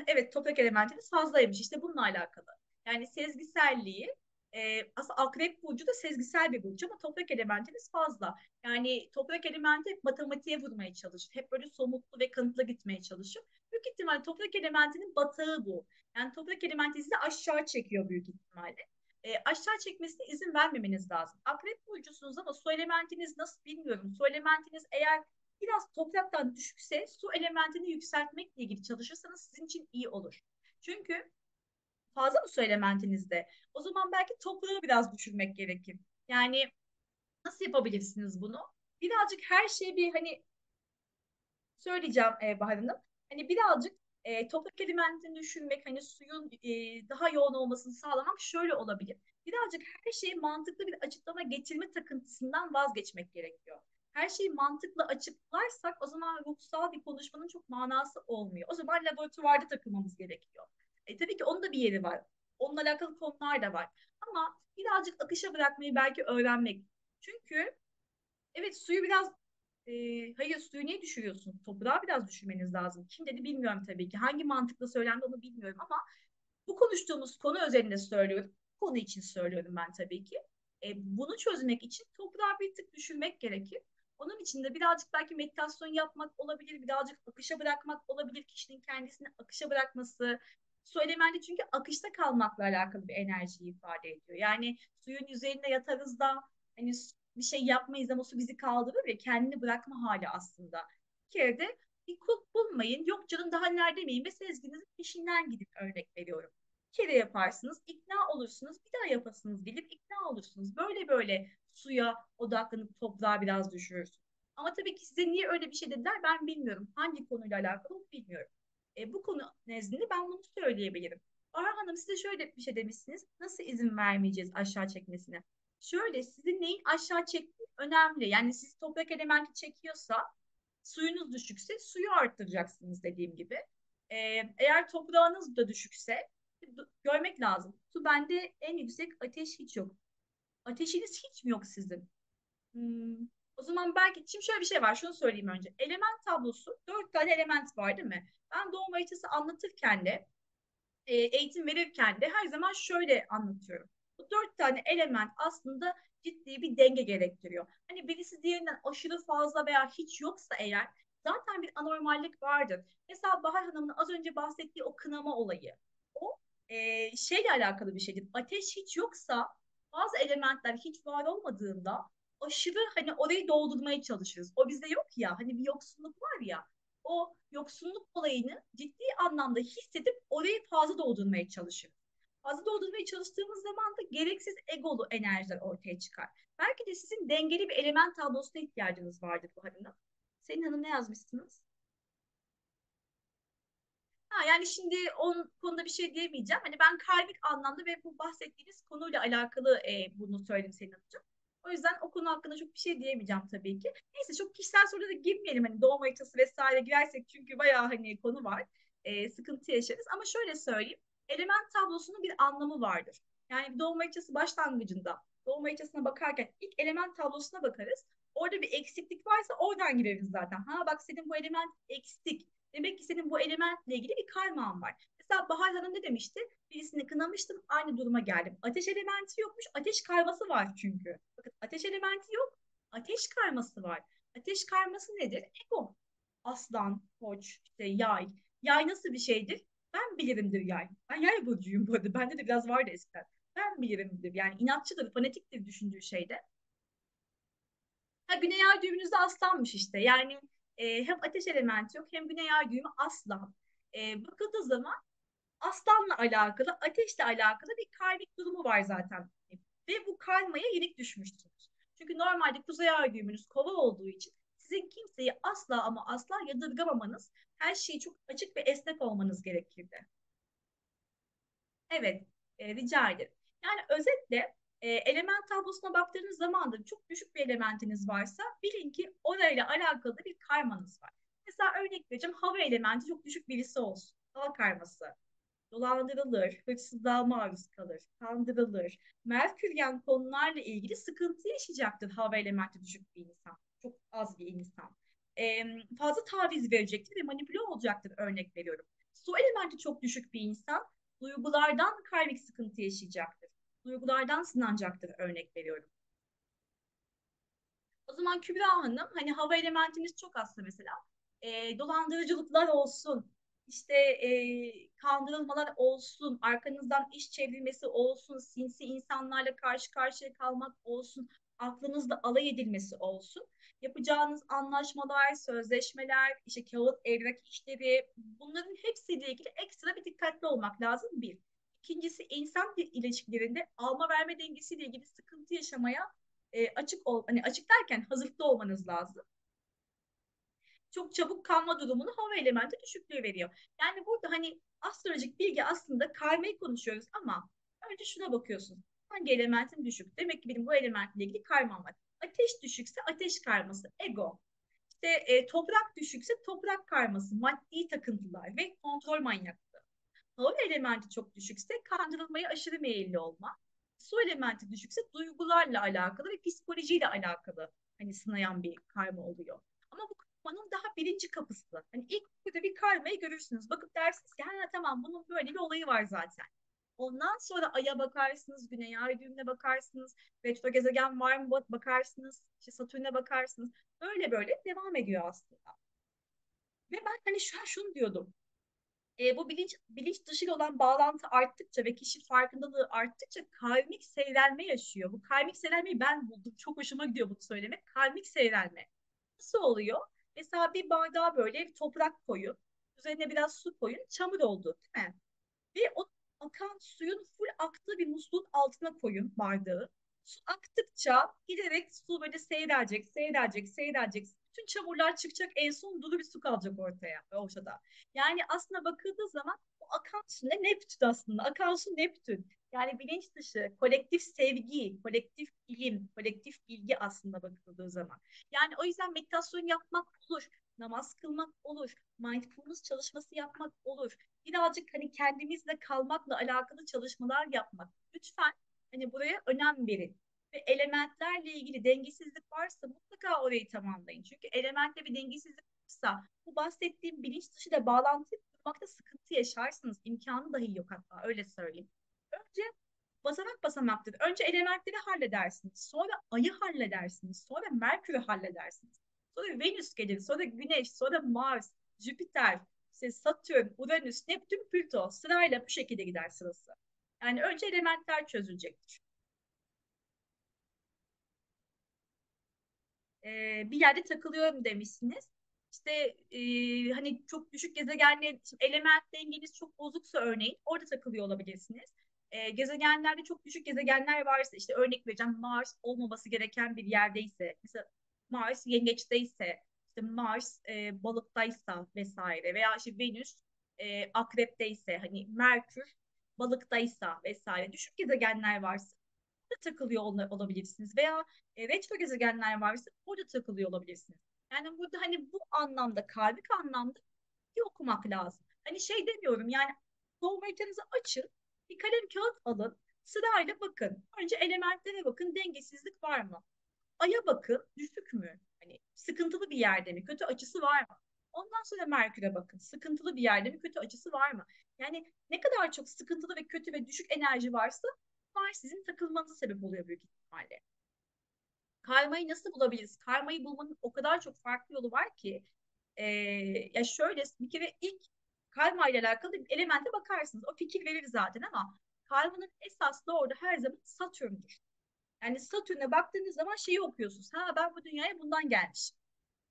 Evet, toprak elementiniz fazlaymış. İşte bununla alakalı. Yani sezgiselliği, aslında Akrep Burcu da sezgisel bir burç ama toprak elementiniz fazla. Yani toprak elementi hep matematiğe vurmaya çalışır. Hep böyle somutlu ve kanıtlı gitmeye çalışır. Büyük ihtimalle toprak elementinin batağı bu. Yani toprak elementi sizi aşağı çekiyor büyük ihtimalle. Aşağı çekmesine izin vermemeniz lazım. Akrep burcusunuz ama su elementiniz nasıl bilmiyorum. Su elementiniz eğer biraz topraktan düşükse su elementini yükseltmekle ilgili çalışırsanız sizin için iyi olur. Çünkü fazla mı su elementinizde? O zaman belki toprağı biraz düşürmek gerekir. Yani nasıl yapabilirsiniz bunu? Birazcık her şeyi bir hani söyleyeceğim Bahar Hanım. Hani birazcık toprak elementini düşünmek, hani suyun daha yoğun olmasını sağlamak şöyle olabilir. Birazcık her şeyi mantıklı bir açıklama getirme takıntısından vazgeçmek gerekiyor. Her şeyi mantıklı açıklarsak o zaman ruhsal bir konuşmanın çok manası olmuyor. O zaman laboratuvarda takılmamız gerekiyor. Tabii ki onun da bir yeri var. Onunla alakalı konular da var. Ama birazcık akışa bırakmayı belki öğrenmek. Çünkü evet, suyu biraz hayır, suyu niye düşürüyorsun? Toprağı biraz düşürmeniz lazım. Kim dedi bilmiyorum tabii ki. Hangi mantıkla söylendi onu bilmiyorum ama bu konuştuğumuz konu özelinde söylüyorum. Bu konu için söylüyorum ben tabii ki. Bunu çözmek için toprağı bir tık düşürmek gerekir. Onun için de birazcık belki meditasyon yapmak olabilir, birazcık akışa bırakmak olabilir, kişinin kendisini akışa bırakması. Su elementi çünkü akışta kalmakla alakalı bir enerjiyi ifade ediyor. Yani suyun üzerinde yatarız da hani bir şey yapmayız ama su bizi kaldırır ve kendini bırakma hali aslında. Bir kere de bir kulp bulmayın. Yok canım daha nerede demeyin ve sezginizin peşinden gidip örnek veriyorum. Bir kere yaparsınız, ikna olursunuz, bir daha yapasınız gelip ikna olursunuz. Böyle böyle suya odaklanıp toprağa biraz düşürürsünüz. Ama tabii ki size niye öyle bir şey dediler ben bilmiyorum. Hangi konuyla alakalı bilmiyorum. Bu konu nezdinde ben bunu söyleyebilirim. Bahar Hanım size şöyle bir şey demişsiniz. Nasıl izin vermeyeceğiz aşağı çekmesine? Şöyle sizin neyin aşağı çektiği önemli. Yani siz toprak elementi çekiyorsa suyunuz düşükse suyu arttıracaksınız dediğim gibi. Eğer toprağınız da düşükse görmek lazım. Su bende en yüksek, ateş hiç yok. Ateşiniz hiç mi yok sizin? Hmm, O zaman belki şimdi şöyle bir şey var. Şunu söyleyeyim önce. Element tablosu 4 tane element var değil mi? Ben doğum haritası anlatırken de eğitim verirken de her zaman şöyle anlatıyorum. Bu 4 tane element aslında ciddi bir denge gerektiriyor. Hani birisi diğerinden aşırı fazla veya hiç yoksa eğer zaten bir anormallik vardır. Mesela Bahar Hanım'ın az önce bahsettiği o kınama olayı. O şeyle alakalı bir şeydir. Ateş hiç yoksa bazı elementler hiç var olmadığında aşırı hani orayı doldurmaya çalışırız. O bizde yok ya, hani bir yoksunluk var ya, o yoksunluk olayını ciddi anlamda hissedip orayı fazla doldurmaya çalışır. Fazla doldurmaya çalıştığımız zaman da gereksiz egolu enerjiler ortaya çıkar. Belki de sizin dengeli bir element tablosuna ihtiyacınız vardır bu hanım. Senin hanım ne yazmışsınız? Ha, yani şimdi onun konuda bir şey diyemeyeceğim. Hani ben karmik anlamda ve bu bahsettiğiniz konuyla alakalı bunu söyledim Selin Hanımcığım. O yüzden o konu hakkında çok bir şey diyemeyeceğim tabii ki. Neyse, çok kişisel sorulara girmeyelim, hani doğum haritası vesaire girersek çünkü bayağı hani konu var. Sıkıntı yaşarız. Ama şöyle söyleyeyim. Element tablosunun bir anlamı vardır. Yani doğum haritası başlangıcında doğum haritasına bakarken ilk element tablosuna bakarız. Orada bir eksiklik varsa oradan gireriz zaten. Ha bak, senin bu element eksik. Demek ki senin bu elementle ilgili bir karman var. Mesela Bahar Hanım ne demişti? Birisini kınamıştım, aynı duruma geldim. Ateş elementi yokmuş, ateş karması var çünkü. Bakın, ateş elementi yok, ateş karması var. Ateş karması nedir? Ego. Aslan, Koç, işte Yay. Yay nasıl bir şeydir? Ben bilirimdir Yay. Ben Yay burcuyum bu arada. Bende de biraz vardı eskiden. Ben bilirimdir. Yani inatçıdır, fanatiktir düşündüğü şeyde. Ha, Güney Ay düğümünüzde aslanmış işte. Yani hem ateş elementi yok, hem Güney Ay düğümü aslan. Bakıldığı zaman aslanla alakalı, ateşle alakalı bir karmik durumu var zaten. Ve bu karmaya yenik düşmüşsünüz. Çünkü normalde Kuzey Ay düğümünüz kova olduğu için sizin kimseyi asla ama asla yadırgamamanız, her şeyi çok açık ve esnek olmanız gerekirdi. Evet, rica ederim. Yani özetle element tablosuna baktığınız zaman da çok düşük bir elementiniz varsa bilin ki orayla alakalı bir karmanız var. Mesela örnek vereceğim, hava elementi çok düşük birisi olsun. Hava karması. Dolandırılır, hırsızlığa maruz kalır, kandırılır. Merküryen konularla ilgili sıkıntı yaşayacaktır hava elementi düşük bir insan. Çok az bir insan. Fazla taviz verecektir ve manipüle olacaktır, örnek veriyorum. Su elementi çok düşük bir insan duygulardan karmik sıkıntı yaşayacaktır. Duygulardan sınanacaktır, örnek veriyorum. O zaman Kübra Hanım, hani hava elementiniz çok azsa mesela dolandırıcılıklar olsun, işte kandırılmalar olsun, arkanızdan iş çevrilmesi olsun, sinsi insanlarla karşı karşıya kalmak olsun, aklınızda alay edilmesi olsun. Yapacağınız anlaşmalar, sözleşmeler, işte kağıt evrak işleri, bunların hepsiyle ilgili ekstra bir dikkatli olmak lazım bir. İkincisi, insan ilişkilerinde alma verme dengesiyle ilgili sıkıntı yaşamaya açık ol, hani açık derken hazırlıklı olmanız lazım. Çok çabuk kalma durumunu hava elementi düşüklüğü veriyor. Yani burada hani astrolojik bilgi, aslında karmayı konuşuyoruz ama önce şuna bakıyorsun. Hangi elementin düşük? Demek ki benim bu elementle ilgili karmam var. Ateş düşükse ateş karması, ego. İşte toprak düşükse toprak karması, maddi takıntılar ve kontrol manyaklığı. Hava elementi çok düşükse kandırılmaya aşırı meyilli olma. Su elementi düşükse duygularla alakalı ve psikolojiyle alakalı hani sınayan bir karma oluyor. Ama bu karmanın daha birinci kapısı. Hani ilk burada bir karmayı görürsünüz. Bakıp dersiniz ki ha, tamam, bunun böyle bir olayı var zaten. Ondan sonra Ay'a bakarsınız, Güney Ay düğümüne bakarsınız, retro gezegen var mı bakarsınız, işte Satürn'e bakarsınız. Böyle böyle devam ediyor aslında. Ve ben hani şu an şunu diyordum. Bu bilinç dışıyla olan bağlantı arttıkça ve kişi farkındalığı arttıkça karmik seyrelme yaşıyor. Bu karmik seyrelmeyi ben buldum. Çok hoşuma gidiyor bunu söylemek. Karmik seyrelme. Nasıl oluyor? Mesela bir bardağa böyle toprak koyun. Üzerine biraz su koyun. Çamur oldu, değil mi? Ve o akan suyun full aktığı bir musluğun altına koyun bardağı. Su aktıkça giderek su böyle seyredecek, seyredecek, seyredecek. Bütün çamurlar çıkacak, en son duru bir su kalacak ortada. Yani aslında bakıldığı zaman o akan su ne? Neptün aslında. Akan su Neptün. Yani bilinç dışı, kolektif sevgi, kolektif ilim, kolektif bilgi aslında bakıldığı zaman. Yani o yüzden meditasyon yapmak olur, namaz kılmak olur, mindfulness çalışması yapmak olur, birazcık hani kendimizle kalmakla alakalı çalışmalar yapmak. Lütfen hani buraya önem verin. Ve elementlerle ilgili dengesizlik varsa mutlaka orayı tamamlayın. Çünkü elementte bir dengesizlik varsa bu bahsettiğim bilinç dışı da bağlantıyı kurmakta sıkıntı yaşarsınız. İmkanı dahi yok, hatta öyle söyleyeyim. Önce basamak basamaktır. Önce elementleri halledersiniz. Sonra ayı halledersiniz. Sonra Merkür'ü halledersiniz. Sonra Venüs gelir. Sonra Güneş. Sonra Mars, Jüpiter, işte Satürn, Uranüs, Neptün, Plüto. Sırayla bu şekilde gider sırası. Yani önce elementler çözülecektir. Bir yerde takılıyorum demişsiniz. İşte hani çok düşük gezegenler, element dengeniz çok bozuksa örneğin orada takılıyor olabilirsiniz. Gezegenlerde çok düşük gezegenler varsa, işte örnek vereceğim, Mars olmaması gereken bir yerdeyse, mesela Mars yengeçteyse, işte Mars balıktaysa vesaire, veya işte Venüs akrepteyse, hani Merkür balıktaysa vesaire, düşük gezegenler varsa da takılıyor olabilirsiniz. Veya retro gezegenler varsa orada takılıyor olabilirsiniz. Yani burada hani bu anlamda, karmik anlamda iyi okumak lazım. Hani şey demiyorum yani, doğum haritanızı açın, bir kalem kağıt alın, sırayla bakın. Önce elementlere bakın, dengesizlik var mı? Ay'a bakın, düşük mü? Hani sıkıntılı bir yerde mi? Kötü açısı var mı? Ondan sonra Merkür'e bakın. Sıkıntılı bir yerde mi? Kötü açısı var mı? Yani ne kadar çok sıkıntılı ve kötü ve düşük enerji varsa bunlar sizin takılmanıza sebep oluyor büyük ihtimalle. Karmayı nasıl bulabiliriz? Karmayı bulmanın o kadar çok farklı yolu var ki. Ee, ya şöyle, bir kere ilk karma ile alakalı bir elemente bakarsınız. O fikir verir zaten ama karmanın esaslı orada her zaman Satürn'dür. Yani Satürn'e baktığınız zaman şeyi okuyorsunuz. Ha, ben bu dünyaya bundan gelmişim.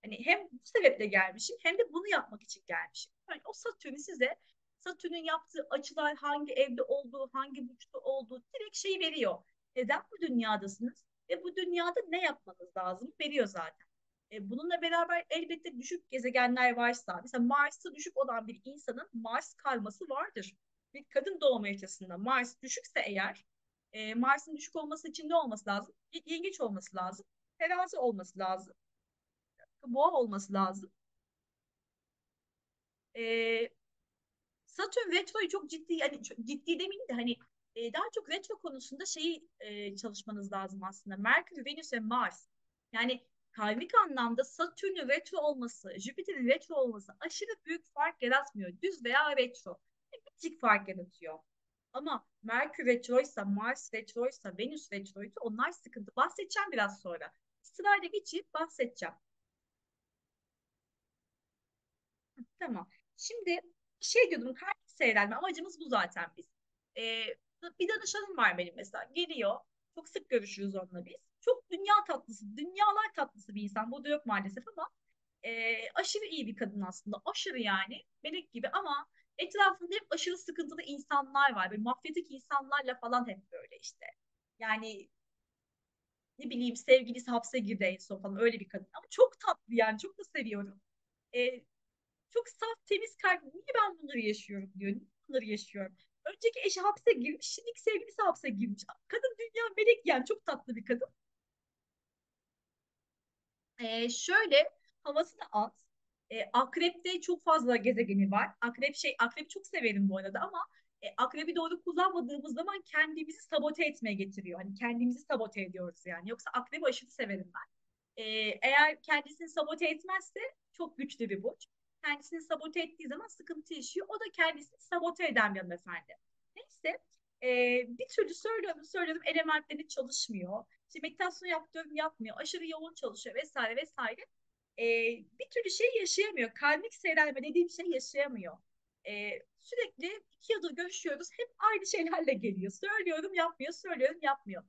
Hani hem bu sebeple gelmişim hem de bunu yapmak için gelmişim. Yani o Satürn'ü size, Satürn'ün yaptığı açılar, hangi evde olduğu, hangi burçta olduğu direkt şeyi veriyor. Neden bu dünyadasınız ve bu dünyada ne yapmanız lazım veriyor zaten. Bununla beraber elbette düşük gezegenler varsa, mesela Mars'ta düşük olan bir insanın Mars karması vardır. Bir kadın doğum haritasında Mars düşükse eğer, Mars'ın düşük olması için ne olması lazım? Yengeç olması lazım. Terazi olması lazım. Boğa olması lazım. E, Satürn retroyu çok ciddi, yani çok ciddi demeyeyim de hani daha çok retro konusunda şeyi çalışmanız lazım aslında. Merkür, Venüs ve Mars. Yani karmik anlamda Satürn'ün retro olması, Jüpiter'in retro olması aşırı büyük fark yaratmıyor. Düz veya retro. Küçük fark yaratıyor. Ama Merkür retroysa, Mars retroysa, Venüs retroysa onlar sıkıntı. Bahsedeceğim biraz sonra. Sırayla geçip bahsedeceğim. Tamam. Şimdi şey diyordum, kardeş seyrelme amacımız bu zaten biz. Ee, bir danışanım var benim mesela. Geliyor. Çok sık görüşürüz onunla biz. Çok dünya tatlısı, dünyalar tatlısı bir insan. Bu da yok maalesef ama aşırı iyi bir kadın aslında. Aşırı yani. Melek gibi ama etrafında hep aşırı sıkıntılı insanlar var. Böyle mafyatik insanlarla falan hep böyle işte. Yani ne bileyim, sevgilisi hapse girdi en son falan, öyle bir kadın. Ama çok tatlı yani. Çok da seviyorum. E, çok saf, temiz kalpli. Niye ben bunları yaşıyorum diyor. Niye bunları yaşıyorum? Önceki eşi hapse girmiş, şimdiki sevgilisi hapse girmiş. Kadın dünya melek yani, çok tatlı bir kadın. Şöyle, havası da az. Akrep'te çok fazla gezegeni var. Akrep çok severim bu arada ama akrebi doğru kullanmadığımız zaman kendimizi sabote etmeye getiriyor. Hani kendimizi sabote ediyoruz yani. Yoksa akrebi aşırı severim ben. Eğer kendisini sabote etmezse çok güçlü bir burç. Kendisini sabote ettiği zaman sıkıntı yaşıyor. O da kendisini sabote eden bir hanımefendi. Neyse, bir türlü söylüyorum elementleri çalışmıyor. İşte meditasyon yapıyorum, yapmıyor. Aşırı yoğun çalışıyor vesaire vesaire. E, bir türlü şey yaşayamıyor. Karmik seyrelme dediğim şey yaşayamıyor. Sürekli 2 yıldır görüşüyoruz. Hep aynı şeylerle geliyor. Söylüyorum yapmıyor, söylüyorum yapmıyor.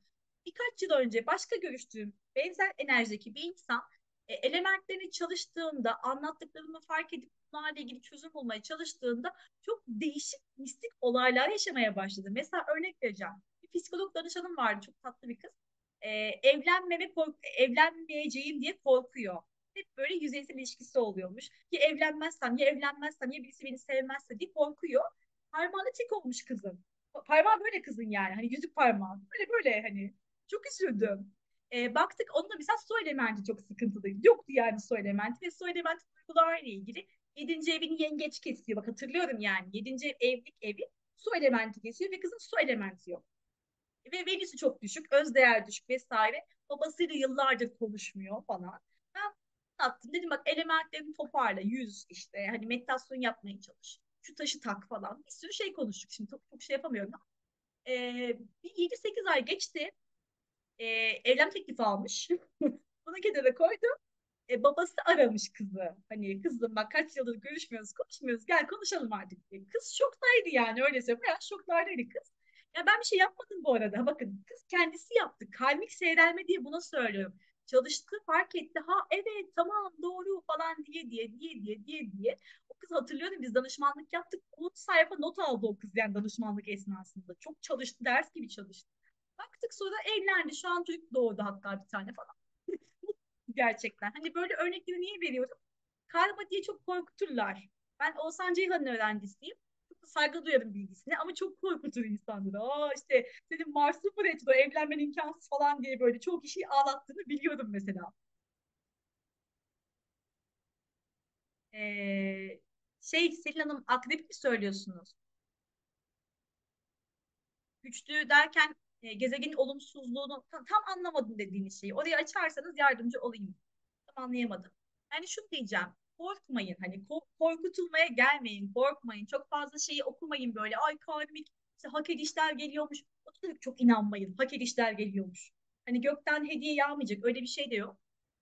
Birkaç yıl önce başka görüştüğüm benzer enerjideki bir insan elementlerini çalıştığında, anlattıklarımı fark edip bunlarla ilgili çözüm bulmaya çalıştığında çok değişik mistik olaylar yaşamaya başladı. Mesela örnek vereceğim. Bir psikolog danışanım vardı, çok tatlı bir kız. Evlenmeyeceğim diye korkuyor. Hep böyle yüzeysel ilişkisi oluyormuş. Ya evlenmezsem ya birisi beni sevmezse diye korkuyor. Parmağını tek olmuş kızın. Parmağı böyle kızın yani. Hani yüzük parmağı. Böyle böyle hani. Çok üzüldüm. Baktık onunla mesela su elementi çok sıkıntılıydı. Yoktu yani su elementi ve su elementi duygularla ilgili 7. evini yengeç kesiyor. Bak hatırlıyorum yani. 7. evlilik evi su elementi kesiyor ve kızın su elementi yok. Ve Venüs'ü çok düşük, özdeğer düşük vesaire. Babasıyla yıllardır konuşmuyor falan. Ben anlattım. Dedim bak, elementlerini toparla, yüz işte. Hani meditasyon yapmaya çalış. Şu taşı tak falan. Bir sürü şey konuştuk. Şimdi çok şey yapamıyorum. Bir 7-8 ay geçti. Evlenme teklifi almış. Bunu kenara koydu. Babası aramış kızı. Hani kızım bak, kaç yıldır görüşmüyoruz, konuşmuyoruz. Gel konuşalım artık diye. Kız şoktaydı yani, öyle söyleyeyim. Bayağı şoklardaydı kız. Ya ben bir şey yapmadım bu arada. Bakın, kız kendisi yaptı. Karmik seyrelme diye buna söylüyorum. Çalıştı, fark etti. Ha evet, tamam, doğru falan diye. O kız, hatırlıyorum, biz danışmanlık yaptık. 10 sayfa not aldı o kız yani danışmanlık esnasında. Çok çalıştı, ders gibi çalıştı. Baktık sonra evlendi. Şu an çocuk doğdu hatta, bir tane falan. Gerçekten. Hani böyle örnekleri niye veriyorum? Karma diye çok korkuturlar. Ben Oğuzhan Ceyhan'ın öğrencisiyim. Çok da saygı duyarım bilgisine ama çok korkutur insanları. Aa işte senin Mars sıfır retro evlenmen imkansız falan diye böyle çok kişiyi ağlattığını biliyorum mesela. Ee, Selin Hanım akrep mi söylüyorsunuz? Güçlü derken gezegenin olumsuzluğunu tam anlamadım dediğiniz şeyi. Orayı açarsanız yardımcı olayım. Tam anlayamadım. Yani şunu diyeceğim. Korkmayın. Hani korkutulmaya gelmeyin. Korkmayın. Çok fazla şeyi okumayın böyle. Ay karmik işte hak edişler geliyormuş. O da çok inanmayın. Hak edişler geliyormuş. Hani gökten hediye yağmayacak. Öyle bir şey de yok.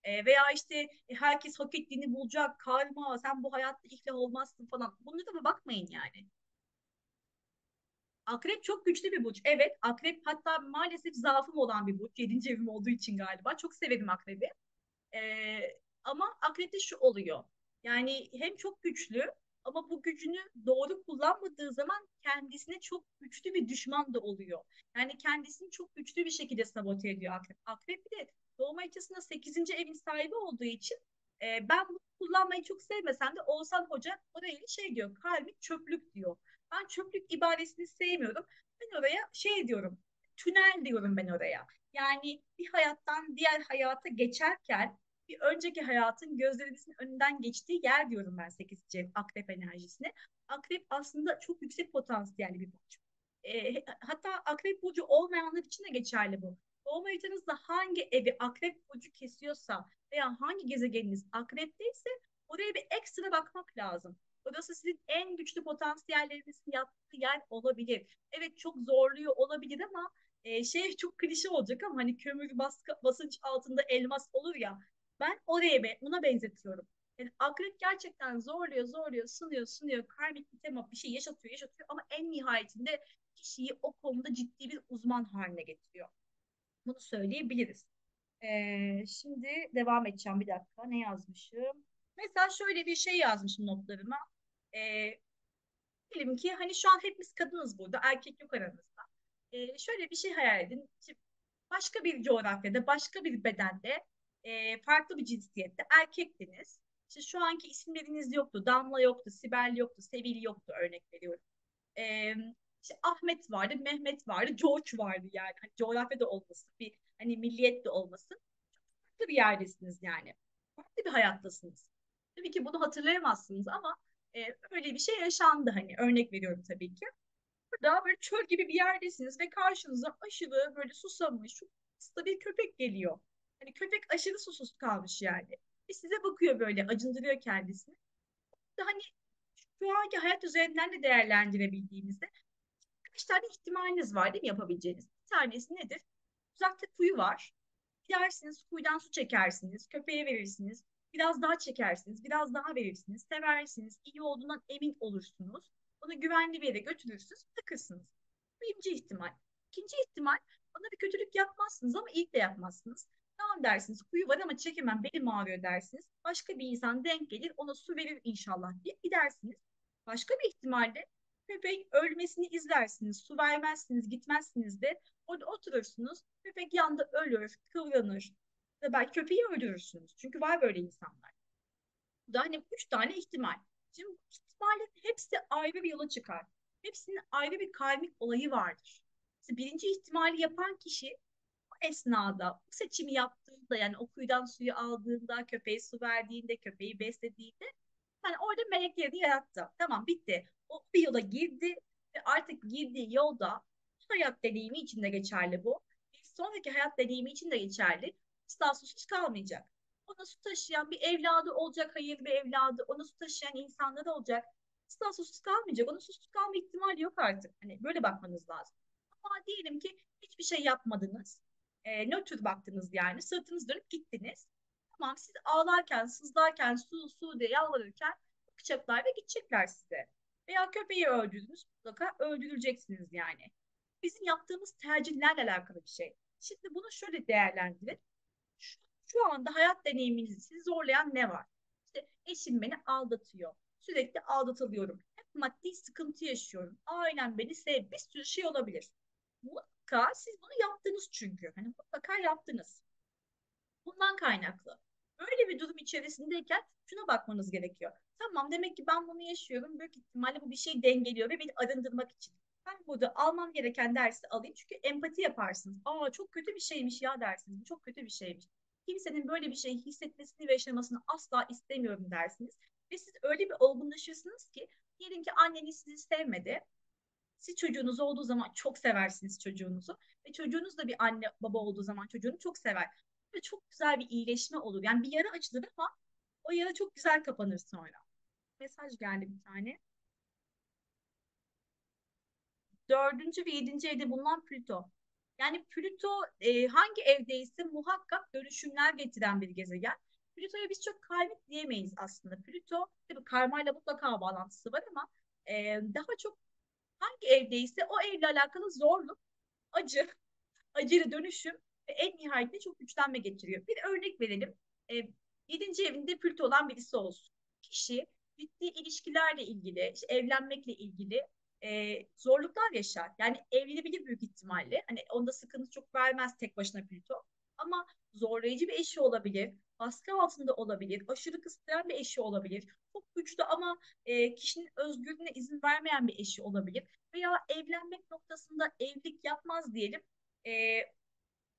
Veya işte herkes hak ettiğini bulacak. Karma sen bu hayatta iflah olmazsın falan. Bunlara da bakmayın yani. Akrep çok güçlü bir burç. Evet, akrep hatta maalesef zaafım olan bir burç. Yedinci evim olduğu için galiba. Çok severim akrebi. Ee, Ama akrepte şu oluyor. Yani hem çok güçlü ama bu gücünü doğru kullanmadığı zaman kendisine çok güçlü bir düşman da oluyor. Yani kendisini çok güçlü bir şekilde sabote ediyor akrep. Akrep bir de doğum haritasında sekizinci evin sahibi olduğu için ben bunu kullanmayı çok sevmesem de Oğuzhan Hoca oraya şey diyor, karmik çöplük diyor. Ben çöplük ibaresini sevmiyorum. Ben oraya şey diyorum, tünel diyorum ben oraya. Yani bir hayattan diğer hayata geçerken bir önceki hayatın gözlerinizin önünden geçtiği yer diyorum ben 8. ev akrep enerjisine. Akrep aslında çok yüksek potansiyelli bir burç. Hatta akrep burcu olmayanlar için de geçerli bu. Doğum haritanızda hangi evi akrep burcu kesiyorsa veya hangi gezegeniniz akrepteyse oraya bir ekstra bakmak lazım. Orası sizin en güçlü potansiyellerinizin yattığı yer olabilir. Evet çok zorluyor olabilir ama şey çok klişe olacak ama hani kömür basınç altında elmas olur ya ben oraya ona benzetiyorum. Yani akrep gerçekten zorluyor, zorluyor, sunuyor, sunuyor. Karmik bir tema bir şey yaşatıyor, yaşatıyor ama en nihayetinde kişiyi o konuda ciddi bir uzman haline getiriyor. Bunu söyleyebiliriz. Şimdi devam edeceğim bir dakika. Ne yazmışım? Mesela şöyle bir şey yazmışım notlarıma. Ee, Diyelim ki hani şu an hepimiz kadınız burada, erkek yok aramızda. Şöyle bir şey hayal edin. İşte başka bir coğrafyada, başka bir bedende, farklı bir cinsiyette erkektiniz. İşte şu anki isimleriniz yoktu. Damla yoktu, Sibel yoktu, Sevil yoktu örnek veriyorum. Ee, işte Ahmet vardı, Mehmet vardı, George vardı yani. Hani coğrafyada olmasın, bir hani milliyet de olmasın. Farklı bir yerdesiniz yani. Farklı bir hayattasınız. Tabii ki bunu hatırlayamazsınız ama öyle bir şey yaşandı hani örnek veriyorum tabii ki. Burada böyle çöl gibi bir yerdesiniz ve karşınıza aşırı böyle susamış, çok hasta bir köpek geliyor. Hani köpek aşırı susuz kalmış yani. Ve size bakıyor böyle acındırıyor kendisini. Hani şu anki hayat üzerinden de değerlendirebildiğimizde kaç tane ihtimaliniz var değil mi yapabileceğiniz? Bir tanesi nedir? Uzakta kuyu var. Gidersiniz kuyudan su çekersiniz, köpeğe verirsiniz. Biraz daha çekersiniz, biraz daha verirsiniz, seversiniz, iyi olduğundan emin olursunuz. Onu güvenli bir yere götürürsünüz, bırakırsınız. Birinci ihtimal. İkinci ihtimal, bana bir kötülük yapmazsınız ama iyi de yapmazsınız. Tamam dersiniz, kuyu var ama çekemem, belim ağrıyor dersiniz. Başka bir insan denk gelir, ona su verir inşallah diye gidersiniz. Başka bir ihtimalle köpeğin ölmesini izlersiniz, su vermezsiniz, gitmezsiniz de orada oturursunuz. Köpek yanda ölür, kıvranır. Ve belki köpeği öldürürsünüz. Çünkü var böyle insanlar. Bu da hani üç tane ihtimal. Şimdi bu ihtimalin hepsi ayrı bir yola çıkar. Hepsinin ayrı bir karmik olayı vardır. İşte birinci ihtimali yapan kişi o esnada bu seçimi yaptığında yani o kuyudan suyu aldığında, köpeğe su verdiğinde, köpeği beslediğinde yani orada meleklerini yarattı. Tamam bitti. O bir yola girdi ve artık girdiği yolda hayat deneyimi için de geçerli bu. Bir sonraki hayat deneyimi için de geçerli. Asla susuz kalmayacak. Ona su taşıyan bir evladı olacak, hayırlı bir evladı. Ona su taşıyan insanlar olacak. Asla susuz kalmayacak. Onun susuz kalma ihtimali yok artık. Hani böyle bakmanız lazım. Ama diyelim ki hiçbir şey yapmadınız. Nötr baktınız yani. Sırtınız dönüp gittiniz. Tamam siz ağlarken, sızlarken, su su diye yalvarırken bakacaklar ve gidecekler size. Veya köpeği öldürdünüz mutlaka öldürüleceksiniz yani. Bizim yaptığımız tercihlerle alakalı bir şey. Şimdi bunu şöyle değerlendirin. Şu anda hayat deneyiminizi sizi zorlayan ne var? İşte eşim beni aldatıyor. Sürekli aldatılıyorum. Hep maddi sıkıntı yaşıyorum. Ailem beni sev. Bir sürü şey olabilir. Mutlaka siz bunu yaptınız çünkü. Hani mutlaka yaptınız. Bundan kaynaklı. Böyle bir durum içerisindeyken şuna bakmanız gerekiyor. Tamam, demek ki ben bunu yaşıyorum. Büyük ihtimalle bu bir şey dengeliyor ve beni arındırmak için. Ben burada almam gereken dersi alayım. Çünkü empati yaparsınız. Aa, çok kötü bir şeymiş ya dersiniz. Bu çok kötü bir şeymiş. Kimsenin böyle bir şey hissetmesini ve yaşamasını asla istemiyorum dersiniz. Ve siz öyle bir olgunlaşırsınız ki diyelim ki anneniz sizi sevmedi. Siz çocuğunuz olduğu zaman çok seversiniz çocuğunuzu. Ve çocuğunuz da bir anne baba olduğu zaman çocuğunu çok sever. Ve çok güzel bir iyileşme olur. Yani bir yara açılır ama o yara çok güzel kapanır sonra. Mesaj geldi bir tane. Dördüncü ve yedinci evde bulunan Plüto. Yani Plüto hangi evdeyse muhakkak dönüşümler getiren bir gezegen. Plüto'ya biz çok karmik diyemeyiz aslında. Plüto tabii karmayla mutlaka bağlantısı var ama daha çok hangi evdeyse o evle alakalı zorluk, acı, acıyla dönüşüm ve en nihayetinde çok güçlenme getiriyor. Bir örnek verelim. E, 7. evinde Plüto olan birisi olsun. Kişi ciddi ilişkilerle ilgili, işte evlenmekle ilgili zorluklar yaşar. Yani evlenebilir büyük ihtimalle. Hani onda sıkıntı çok vermez tek başına Plüto. Ama zorlayıcı bir eşi olabilir, baskı altında olabilir, aşırı kısıtlayan bir eşi olabilir. Çok güçlü ama kişinin özgürlüğüne izin vermeyen bir eşi olabilir. Veya evlenmek noktasında evlilik yapmaz diyelim. E,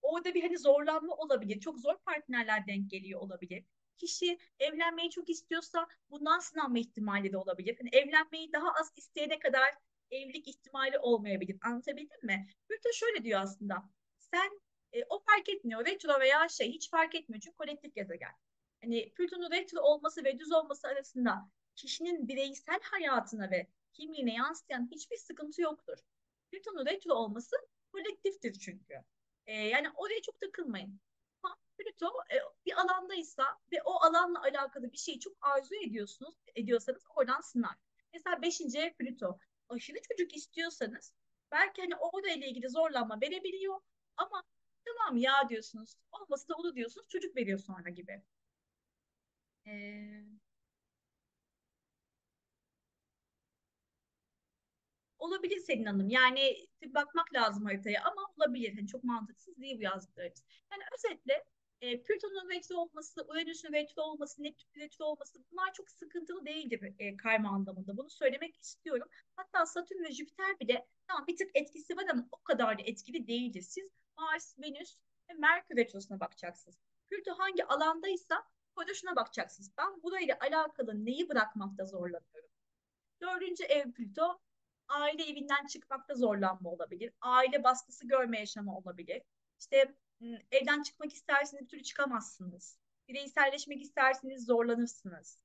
Orada bir hani zorlanma olabilir. Çok zor partnerler denk geliyor olabilir. Kişi evlenmeyi çok istiyorsa bundan sınanma ihtimali de olabilir. Hani evlenmeyi daha az isteyene kadar evlilik ihtimali olmayabilir. Anlatabildim mi? Burada şöyle diyor aslında. Sen o fark etmiyor. Retro veya şey hiç fark etmiyor. Çünkü kolektif gezegen. Hani Plüton'un retro olması ve düz olması arasında kişinin bireysel hayatına ve kimliğine yansıyan hiçbir sıkıntı yoktur. Plüton'un retro olması kolektiftir çünkü. Yani oraya çok takılmayın. Ama Plüto bir alandaysa ve o alanla alakalı bir şeyi çok arzu ediyorsanız oradan sınar. Mesela 5. ev Plüto. Aşırı çocuk istiyorsanız belki hani orayla ilgili zorlanma verebiliyor ama tamam ya diyorsunuz. Olması da olur diyorsunuz. Çocuk veriyor sonra gibi. Ee, Olabilir Selin Hanım. Yani bakmak lazım haritaya ama olabilir. Hani çok mantıksız değil bu yazdıklarınız. Yani özetle Plüton'un retro olması, Uranüs'ün retro olması, Neptün'ün retro olması bunlar çok sıkıntılı değildir karma anlamında. Bunu söylemek istiyorum. Hatta Satürn ve Jüpiter bile tamam bir tık etkisi var ama o kadar da etkili değildir. Siz Mars, Venüs ve Merkür retrosuna bakacaksınız. Plüto hangi alandaysa kodoşuna bakacaksınız. Ben burayla alakalı neyi bırakmakta zorlanıyorum? 4. ev Plüto aile evinden çıkmakta zorlanma olabilir. Aile baskısı görme yaşamı olabilir. İşte evden çıkmak isterseniz bir türlü çıkamazsınız. Bireyselleşmek isterseniz zorlanırsınız.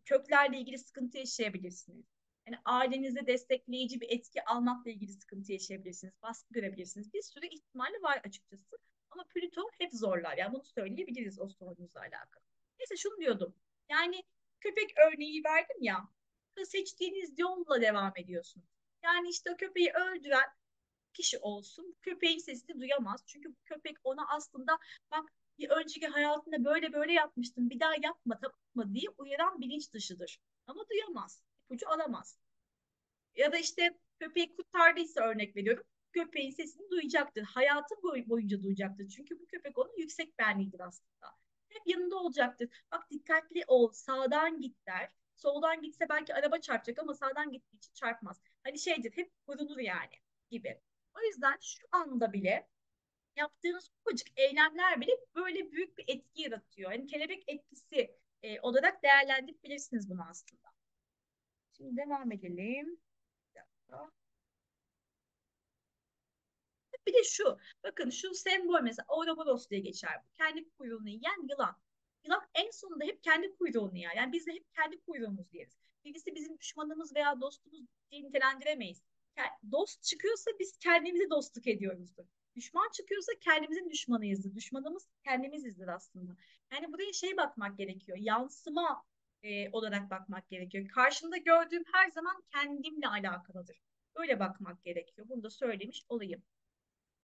Köklerle ilgili sıkıntı yaşayabilirsiniz. Yani ailenizde destekleyici bir etki almakla ilgili sıkıntı yaşayabilirsiniz. Baskı görebilirsiniz. Bir sürü ihtimali var açıkçası. Ama Plüto hep zorlar. Yani bunu söyleyebiliriz o sorunuzla alakalı. Neyse şunu diyordum. Yani köpek örneği verdim ya seçtiğiniz yolla devam ediyorsunuz. Yani işte o köpeği öldüren kişi olsun, köpeğin sesini duyamaz. Çünkü bu köpek ona aslında bak bir önceki hayatında böyle böyle yapmıştın, bir daha yapma tamam mı diye uyaran bilinç dışıdır. Ama duyamaz, ipucu alamaz. Ya da işte köpeği kurtardıysa örnek veriyorum, köpeğin sesini duyacaktır. Hayatı boyunca duyacaktır. Çünkü bu köpek onun yüksek benliğidir aslında. Hep yanında olacaktır. Bak dikkatli ol, sağdan git der. Soldan gitse belki araba çarpacak ama sağdan gittiği için çarpmaz. Hani şeydir, hep korunur yani gibi. O yüzden şu anda bile yaptığınız ufacık eylemler bile böyle büyük bir etki yaratıyor. Hani kelebek etkisi olarak değerlendirebilirsiniz bunu aslında. Şimdi devam edelim. Bir dakika. Bir de şu, bakın şu sembol mesela Ouroboros diye geçer. Kendi kuyruğunu yiyen yılan. Yılan en sonunda hep kendi kuyruğunu yer. Yani biz de hep kendi kuyruğumuz yeriz. Birisi bizim düşmanımız veya dostumuz diye nitelendiremeyiz. Dost çıkıyorsa biz kendimizi dostluk ediyoruzdur. Düşman çıkıyorsa kendimizin düşmanıyızdır. Düşmanımız kendimizizdir aslında. Yani buraya şey bakmak gerekiyor. Yansıma olarak bakmak gerekiyor. Karşımda gördüğüm her zaman kendimle alakalıdır. Öyle bakmak gerekiyor. Bunu da söylemiş olayım.